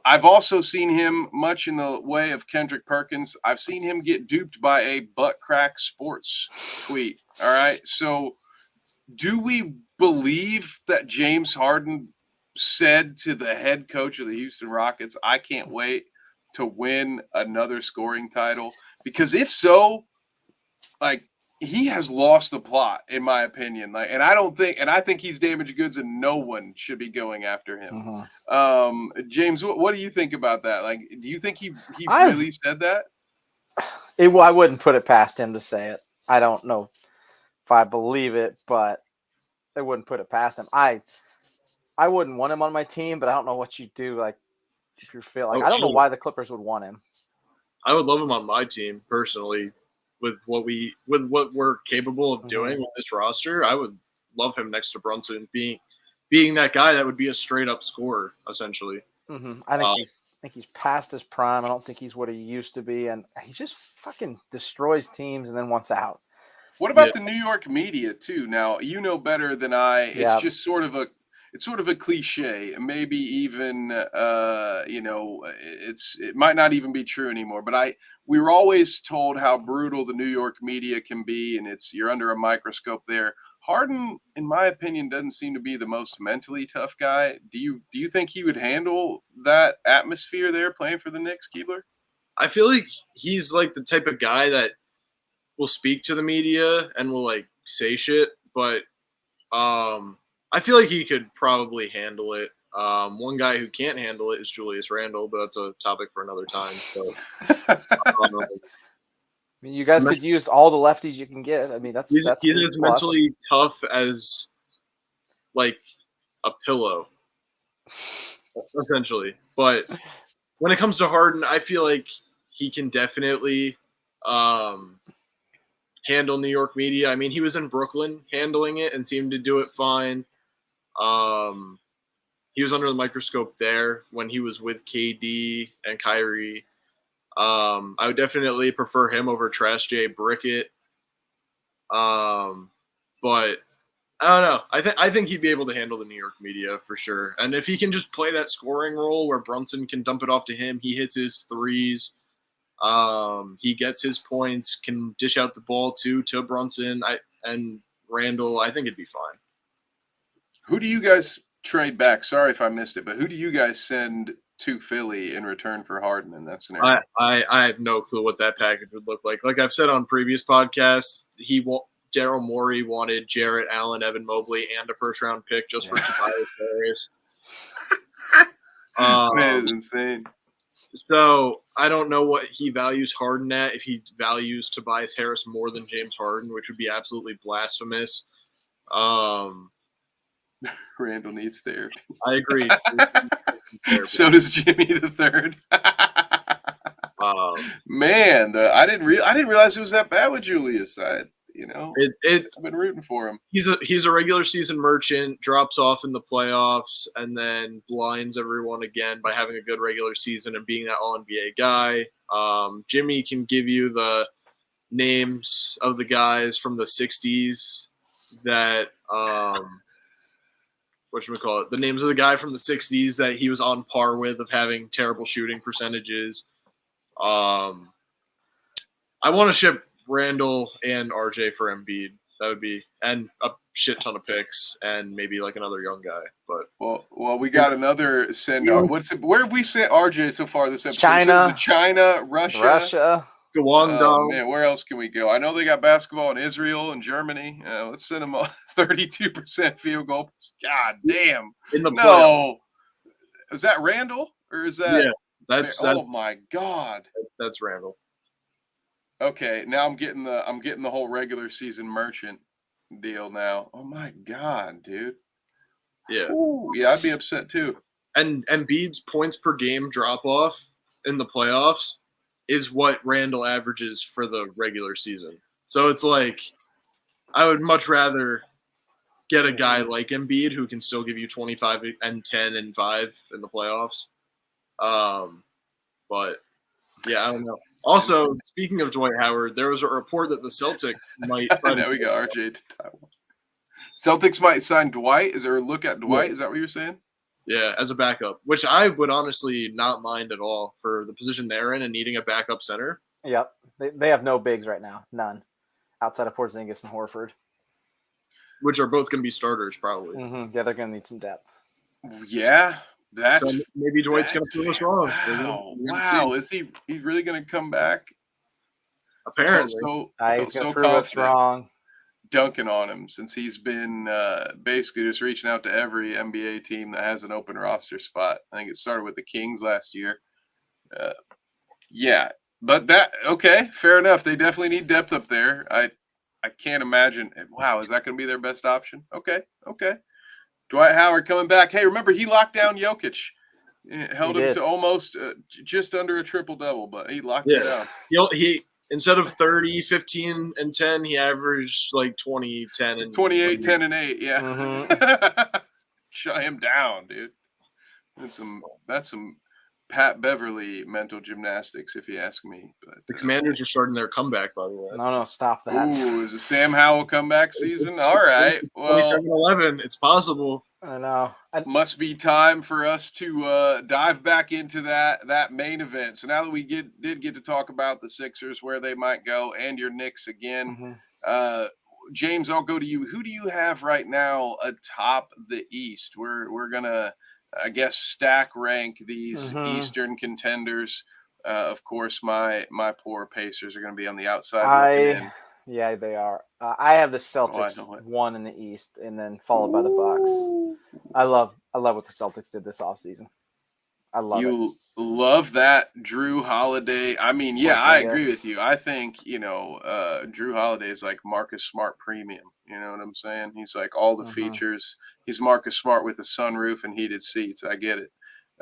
I've also seen him much in the way of Kendrick Perkins. I've seen him get duped by a butt crack sports tweet. All right. So do we believe that James Harden said to the head coach of the Houston Rockets, I can't wait to win another scoring title? Because if so, like, he has lost the plot, in my opinion. I think he's damaged goods, and no one should be going after him. James, what do you think about that? Like, do you think he really said that? I wouldn't put it past him to say it. I don't know if I believe it, but I wouldn't put it past him. I wouldn't want him on my team, but I don't know what you do. Like, if you feel like I don't know why the Clippers would want him. I would love him on my team personally. With what we're capable of doing with this roster, I would love him next to Brunson, being that guy that would be a straight up scorer essentially. I think he's past his prime. I don't think he's what he used to be, and he just fucking destroys teams and then wants out. What about the New York media too? Now you know better than I. It's just sort of a cliche, maybe even it might not even be true anymore. But we were always told how brutal the New York media can be, and you're under a microscope there. Harden, in my opinion, doesn't seem to be the most mentally tough guy. Do you think he would handle that atmosphere there playing for the Knicks, Keebler? I feel like he's like the type of guy that will speak to the media and will like say shit, but I feel like he could probably handle it. One guy who can't handle it is Julius Randle, but that's a topic for another time. So, I mean, you guys could use all the lefties you can get. I mean, he's as mentally tough as like a pillow. essentially. But when it comes to Harden, I feel like he can definitely handle New York media. I mean, he was in Brooklyn handling it and seemed to do it fine. He was under the microscope there when he was with KD and Kyrie. I would definitely prefer him over Trash J Brickett. But I don't know. I think he'd be able to handle the New York media for sure. And if he can just play that scoring role where Brunson can dump it off to him, he hits his threes. He gets his points, can dish out the ball to Brunson and Randall. I think it'd be fine. Who do you guys trade back? Sorry if I missed it, but who do you guys send to Philly in return for Harden in that scenario? I have no clue what that package would look like. Like I've said on previous podcasts, Daryl Morey wanted Jarrett Allen, Evan Mobley, and a first-round pick just for Tobias Harris. That is insane. So I don't know what he values Harden at. If he values Tobias Harris more than James Harden, which would be absolutely blasphemous. Randall needs therapy. I agree. So does Jimmy the Third. Man, I didn't realize it was that bad with Julius. I've been rooting for him. He's a regular season merchant, drops off in the playoffs, and then blinds everyone again by having a good regular season and being that All NBA guy. Jimmy can give you the names of the guys from the '60s that the names of the guy from the '60s that he was on par with of having terrible shooting percentages. I want to ship Randall and RJ for Embiid. That would be, and a shit ton of picks and maybe like another young guy. But well, we got another send off. Where have we sent RJ so far this episode? China, Russia. Guangdong. Man, where else can we go? I know they got basketball in Israel and Germany. Let's send them 32% field goal. God damn. In the no. Is that Randall or is that? Yeah, that's oh my God. That's Randall. Okay, now I'm getting the whole regular season merchant deal now. Oh my God, dude. Yeah. Ooh, yeah, I'd be upset too. And Embiid's points per game drop off in the playoffs is what Randall averages for the regular season. So it's like I would much rather get a guy like Embiid who can still give you 25 and 10 and 5 in the playoffs. But yeah, I don't know. Also, speaking of Dwight Howard, there was a report that the Celtics might. There we go, RJ to Taiwan. Celtics might sign Dwight. Is there a look at Dwight? Yeah. Is that what you're saying? Yeah, as a backup, which I would honestly not mind at all for the position they're in and needing a backup center. Yep. They have no bigs right now. None. Outside of Porzingis and Horford. Which are both going to be starters probably. Mm-hmm. Yeah, they're going to need some depth. Yeah. So maybe Dwight's going to prove us wrong. Wow. Is he really going to come back? Apparently. He's going to prove us wrong. Dunking on him since he's been basically just reaching out to every NBA team that has an open roster spot. I think it started with the Kings last year. Yeah, but fair enough. They definitely need depth up there. I can't imagine. Wow, is that going to be their best option? Okay. Dwight Howard coming back. Hey, remember he locked down Jokic, held him to almost just under a triple-double, but he locked it down. He instead of 30, 15, and 10, he averaged like 20, 10, and 28, 10, and 8. Yeah, Mm-hmm. Shut him down, dude. That's some Pat Beverly mental gymnastics, if you ask me. But the Commanders are starting their comeback, by the way. No, stop that. Ooh, is it Sam Howell comeback season? All right. Well, 27-11. It's possible. I know. Must be time for us to dive back into that main event. So now that we did get to talk about the Sixers, where they might go, and your Knicks again, James, I'll go to you. Who do you have right now atop the East? We're gonna, I guess, stack rank these Eastern contenders. Of course, my poor Pacers are going to be on the outside. Yeah, they are. I have the Celtics 1 in the East, and then followed by the Bucks. I love what the Celtics did this offseason. I love it. You love that Drew Holiday. I mean, yeah, I agree with you. I think Drew Holiday is like Marcus Smart premium. You know what I'm saying? He's like all the features. He's Marcus Smart with a sunroof and heated seats. I get it.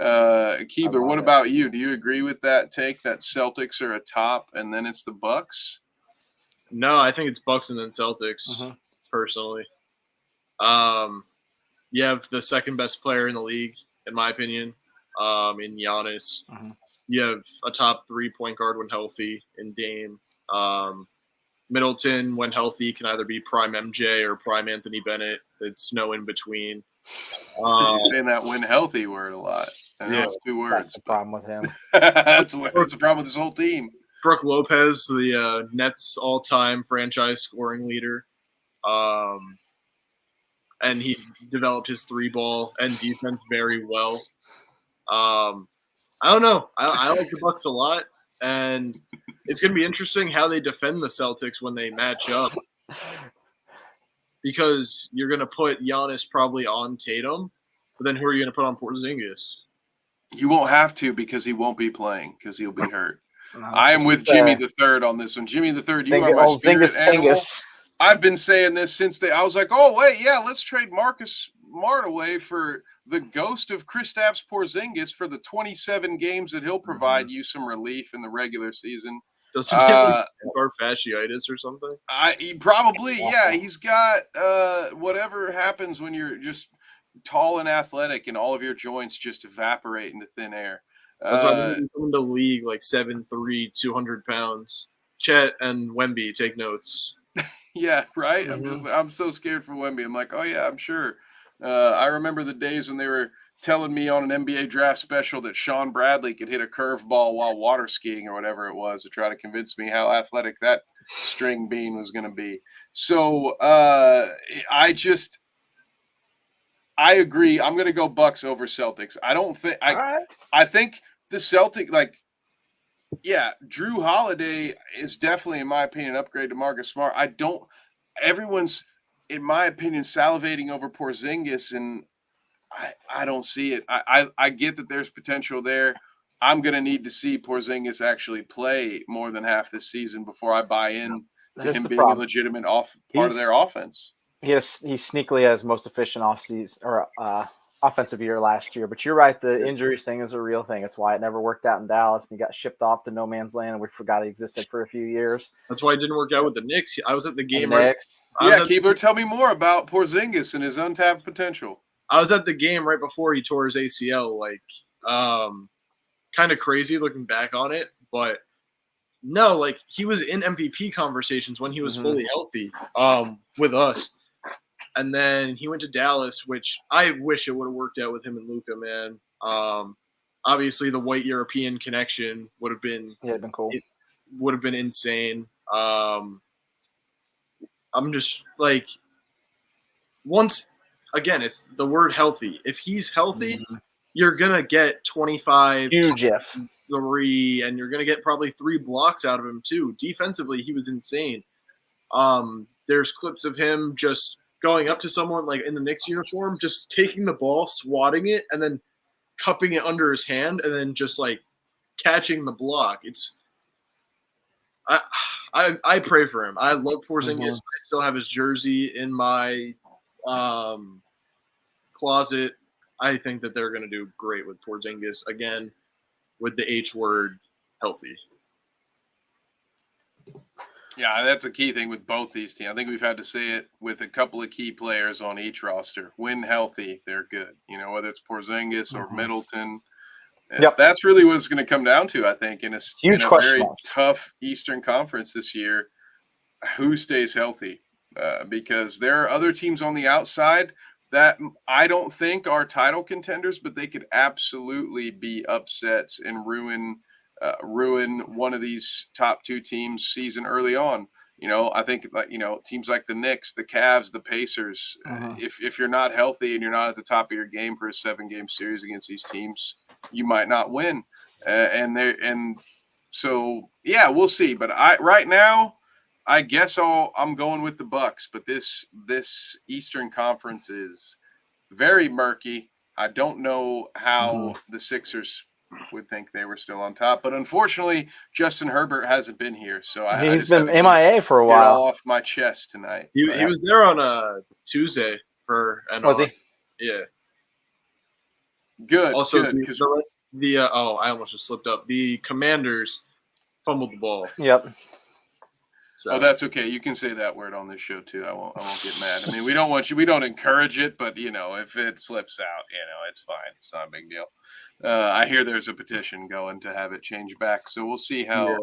Keebler, what about you? Do you agree with that take that Celtics are a top and then it's the Bucks? No, I think it's Bucks and then Celtics, personally. You have the second best player in the league, in my opinion, in Giannis. You have a top 3 point guard when healthy in Dame. Middleton, when healthy, can either be prime MJ or prime Anthony Bennett. It's no in between. You're saying that when healthy word a lot. I know it's 2 words. That's the problem with him. That's the problem with this whole team. Brooke Lopez, the Nets all-time franchise scoring leader. And he developed his 3-ball and defense very well. I don't know. I like the Bucks a lot, and it's going to be interesting how they defend the Celtics when they match up, because you're going to put Giannis probably on Tatum, but then who are you going to put on Porzingis? You won't have to because he won't be playing because he'll be hurt. I am with Jimmy the Third on this one. Jimmy the Third, you are my spirit animal. I've been saying this since I was like, oh, wait, yeah, let's trade Marcus Smart away for the ghost of Kristaps Porzingis for the 27 games that he'll provide you some relief in the regular season. Does he have fasciitis or something? Probably, yeah. He's got whatever happens when you're just tall and athletic and all of your joints just evaporate into thin air. That's why I'm coming to league like 7'3", 200 pounds. Chet and Wemby, take notes. Yeah, right. I'm so scared for Wemby. I'm like, oh yeah, I'm sure. I remember the days when they were telling me on an NBA draft special that Sean Bradley could hit a curveball while water skiing or whatever it was to try to convince me how athletic that string bean was going to be. So I agree. I'm going to go Bucks over Celtics. I think the Celtics, Drew Holiday is definitely, in my opinion, an upgrade to Marcus Smart. Everyone's, in my opinion, salivating over Porzingis, and I don't see it. I get that there's potential there. I'm going to need to see Porzingis actually play more than half this season before I buy in to him being a legitimate part of their offense. He sneakily has most efficient offensive year last year. But you're right, the injuries thing is a real thing. It's why it never worked out in Dallas, and he got shipped off to no man's land, and we forgot he existed for a few years. That's why it didn't work out with the Knicks. I was at the game. Keebler, tell me more about Porzingis and his untapped potential. I was at the game right before he tore his ACL. Kind of crazy looking back on it, but no, he was in MVP conversations when he was fully healthy with us. And then he went to Dallas, which I wish it would have worked out with him and Luka, man. Obviously, the white European connection would have been cool. It would have been insane. I'm just once again, it's the word healthy. If he's healthy, you're gonna get 25, huge F 3, and you're gonna get probably 3 blocks out of him too. Defensively, he was insane. There's clips of him just going up to someone in the Knicks uniform, just taking the ball, swatting it, and then cupping it under his hand, and then just catching the block. I pray for him. I love Porzingis. I still have his jersey in my closet. I think that they're going to do great with Porzingis again, with the H word, healthy. Yeah, that's a key thing with both these teams. I think we've had to say it with a couple of key players on each roster. When healthy, they're good. Whether it's Porzingis or Middleton. Yep. That's really what it's going to come down to, I think, in a very tough Eastern Conference this year. Who stays healthy? Because there are other teams on the outside that I don't think are title contenders, but they could absolutely be upsets and ruin one of these top 2 teams' season early on. I think teams like the Knicks, the Cavs, the Pacers. If you're not healthy and you're not at the top of your game for a 7-game series against these teams, you might not win. So we'll see. But right now, I guess I'm going with the Bucks. But this Eastern Conference is very murky. I don't know how the Sixers would think they were still on top. But unfortunately, Justin Herbert hasn't been here, so He's just been had to MIA for a get it all while. off my chest tonight. He was there on Tuesday for NR. Was he? Yeah. Good. Also, good. I almost just slipped up. The Commanders fumbled the ball. Yep. So. Oh, that's okay. You can say that word on this show too. I won't get mad. I mean, we don't encourage it, but if it slips out, it's fine. It's not a big deal. I hear there's a petition going to have it changed back, so we'll see how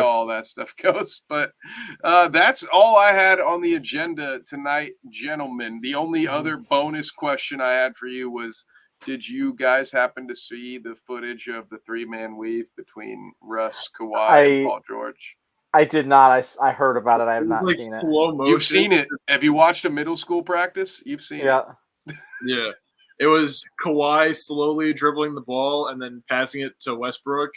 all that stuff goes. But that's all I had on the agenda tonight, gentlemen. The only other bonus question I had for you was, did you guys happen to see the footage of the 3-man weave between Russ, Kawhi, and Paul George? I did not. I heard about it. I have not seen it. You've seen it. Have you watched a middle school practice? You've seen it. Yeah. It was Kawhi slowly dribbling the ball and then passing it to Westbrook.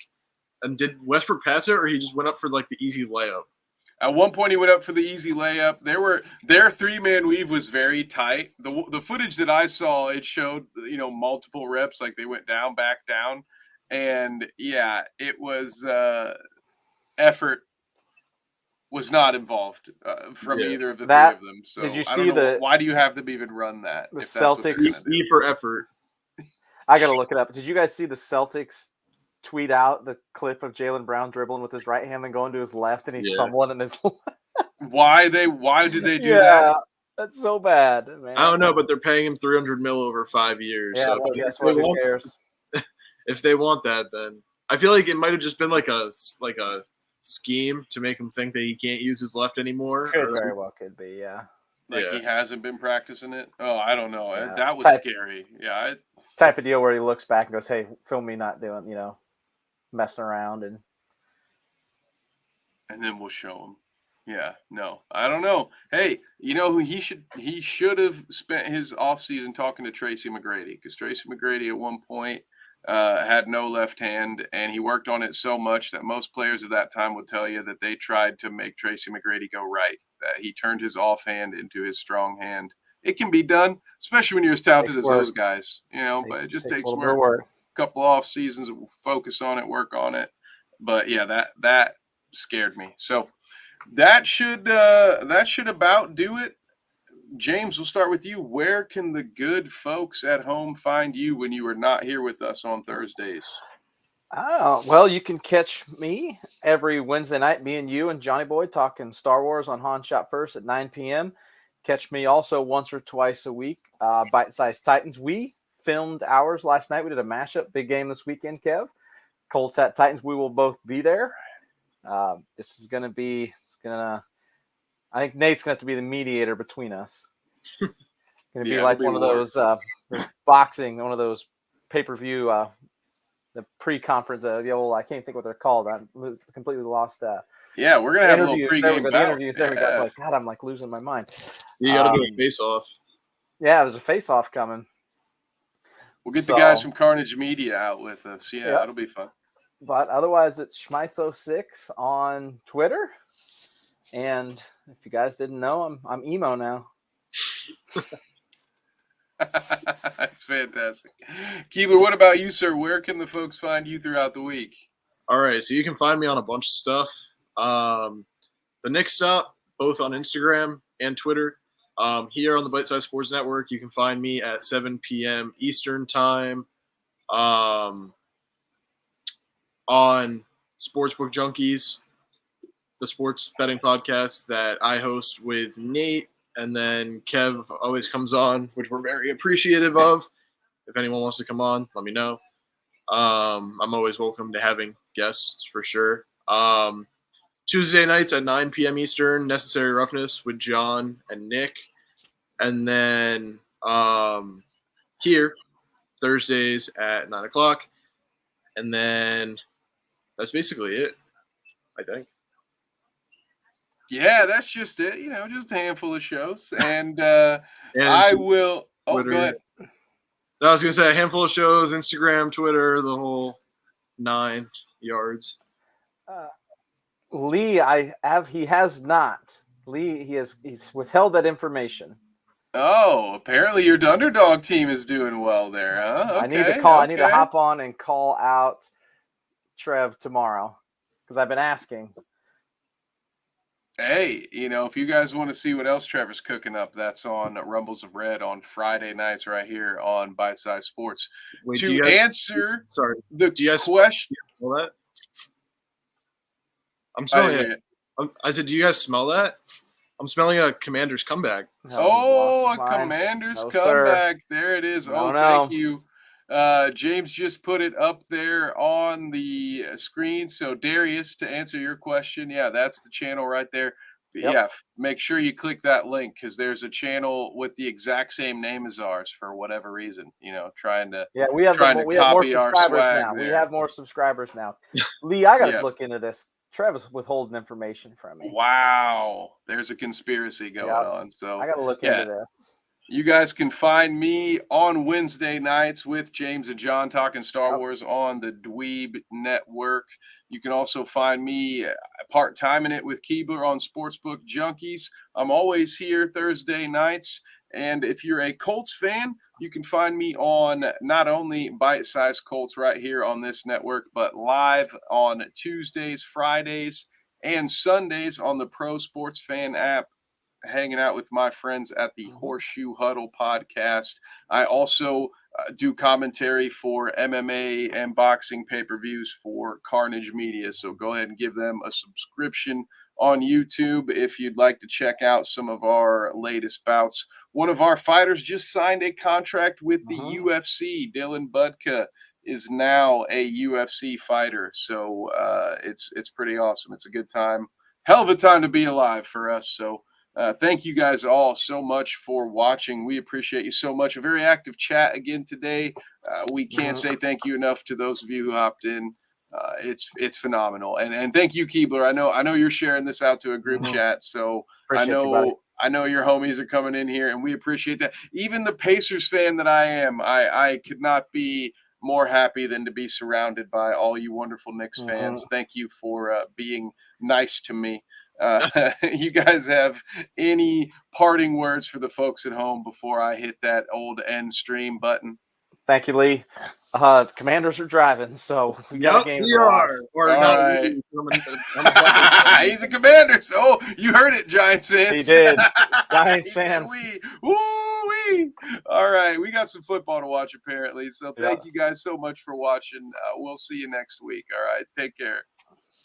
And did Westbrook pass it, or he just went up for the easy layup? At one point, he went up for the easy layup. Their 3-man weave was very tight. The footage that I saw, it showed multiple reps, like they went down, back down, and it was effort was not involved from either of the three of them. So did you I see don't know, why do you have them even run that? The Celtics E for effort. I got to look it up. Did you guys see the Celtics tweet out the clip of Jaylen Brown dribbling with his right hand and going to his left, and he's fumbling in his left? Why did they do that? That's so bad, man. I don't know, but they're paying him $300 million over 5 years. Yeah, so guess what? Who cares? If they want that, then I feel like it might have just been like a scheme to make him think that he can't use his left anymore. Very well could be, yeah. He hasn't been practicing it? Oh, I don't know. Yeah. That was scary. Yeah. Type of deal where he looks back and goes, hey, film me not doing, messing around. And then we'll show him. Yeah, no, I don't know. Hey, who he should have spent his offseason talking to Tracy McGrady, because Tracy McGrady at one point had no left hand, and he worked on it so much that most players of that time would tell you that they tried to make Tracy McGrady go right, that he turned his offhand into his strong hand. It can be done, especially when you're as talented as those guys, but it just takes work. A couple off seasons, focus on it, work on it. But yeah, that scared me. So that should about do it. James, we'll start with you. Where can the good folks at home find you when you are not here with us on Thursdays? Oh, well, you can catch me every Wednesday night, me and you and Johnny Boy talking Star Wars on Han Shot First at 9 p.m. Catch me also once or twice a week, Bite Size Titans. We filmed ours last night. We did a mashup, big game this weekend, Kev. Colts at Titans. We will both be there. This is going to be, I think Nate's going to have to be the mediator between us. Going to be like one of those boxing, one of those pay-per-view, the pre-conference, the old, I can't think what they're called. I completely lost. Yeah, we're going to have a little pre-game bout. The interviews, there we go. It's like, God, I'm like losing my mind. You got to do a face-off. Yeah, there's a face-off coming. We'll get the guys from Carnage Media out with us. Yeah, it'll be fun. But otherwise, it's Schmeitz06 on Twitter. And if you guys didn't know, I'm emo now. That's fantastic. Keebler, what about you, sir? Where can the folks find you throughout the week? All right, so you can find me on a bunch of stuff. The Knicks Stop, both on Instagram and Twitter. Here on the Bite Size Sports Network, you can find me at 7 p.m. Eastern Time on Sportsbook Junkies, the sports betting podcast that I host with Nate, and then Kev always comes on, which we're very appreciative of. If anyone wants to come on, let me know. I'm always welcome to having guests for sure. Tuesday nights at 9 p.m. Eastern, Necessary Roughness with John and Nick. And then here, Thursdays at 9 o'clock. And then that's basically it, I think. Yeah, that's just it. Just a handful of shows. And I will – oh, Twitter. go ahead. No, I was going to say a handful of shows, Instagram, Twitter, the whole 9 yards. Lee, he has not. Lee, he's withheld that information. Oh, apparently your underdog team is doing well there, huh? Okay, I need to call. I need to hop on and call out Trev tomorrow because I've been asking. Hey, if you guys want to see what else Trevor's cooking up, that's on Rumbles of Red on Friday nights right here on Bite Size Sports. Wait, To answer sorry, the do you guys question, smell that? I'm I smelling didn't it. hear you. I said, do you guys smell that? I'm smelling a Commander's comeback. No, he's Oh, lost a his mind. Commander's No, comeback. There it is. No, Thank no. you. James just put it up there on the screen. So, Darius, to answer your question, yeah, that's the channel right there. Yep. Yeah, make sure you click that link because there's a channel with the exact same name as ours for whatever reason. Trying to we have more copy our subscribers swag now. there. We have more subscribers now. Lee, I got to Yeah. look into this. Trevor's withholding information from me. Wow, there's a conspiracy going on. So I got to look into this. You guys can find me on Wednesday nights with James and John talking Star Wars on the Dweeb Network. You can also find me part-time in it with Keebler on Sportsbook Junkies. I'm always here Thursday nights. And if you're a Colts fan, you can find me on not only Bite Size Colts right here on this network, but live on Tuesdays, Fridays, and Sundays on the Pro Sports Fan app, hanging out with my friends at the Horseshoe Huddle podcast. I also do commentary for MMA and boxing pay-per-views for Carnage Media. So go ahead and give them a subscription on YouTube if you'd like to check out some of our latest bouts. One of our fighters just signed a contract with the UFC. Dylan Budka is now a UFC fighter. So it's pretty awesome. It's a good time. Hell of a time to be alive for us. So thank you guys all so much for watching. We appreciate you so much. A very active chat again today. We can't say thank you enough to those of you who hopped in. It's phenomenal. And thank you, Keebler. I know you're sharing this out to a group chat. So I know your homies are coming in here, and we appreciate that. Even the Pacers fan that I am, I could not be more happy than to be surrounded by all you wonderful Knicks fans. Thank you for being nice to me. You guys have any parting words for the folks at home before I hit that old end stream button? Thank you, Lee. Commanders are driving, so we got a game. We are. All right. He's a Commander. Oh, you heard it, Giants fans. He did. Giants fans. Woo-wee. All right. We got some football to watch, apparently. So thank you guys so much for watching. We'll see you next week. All right. Take care.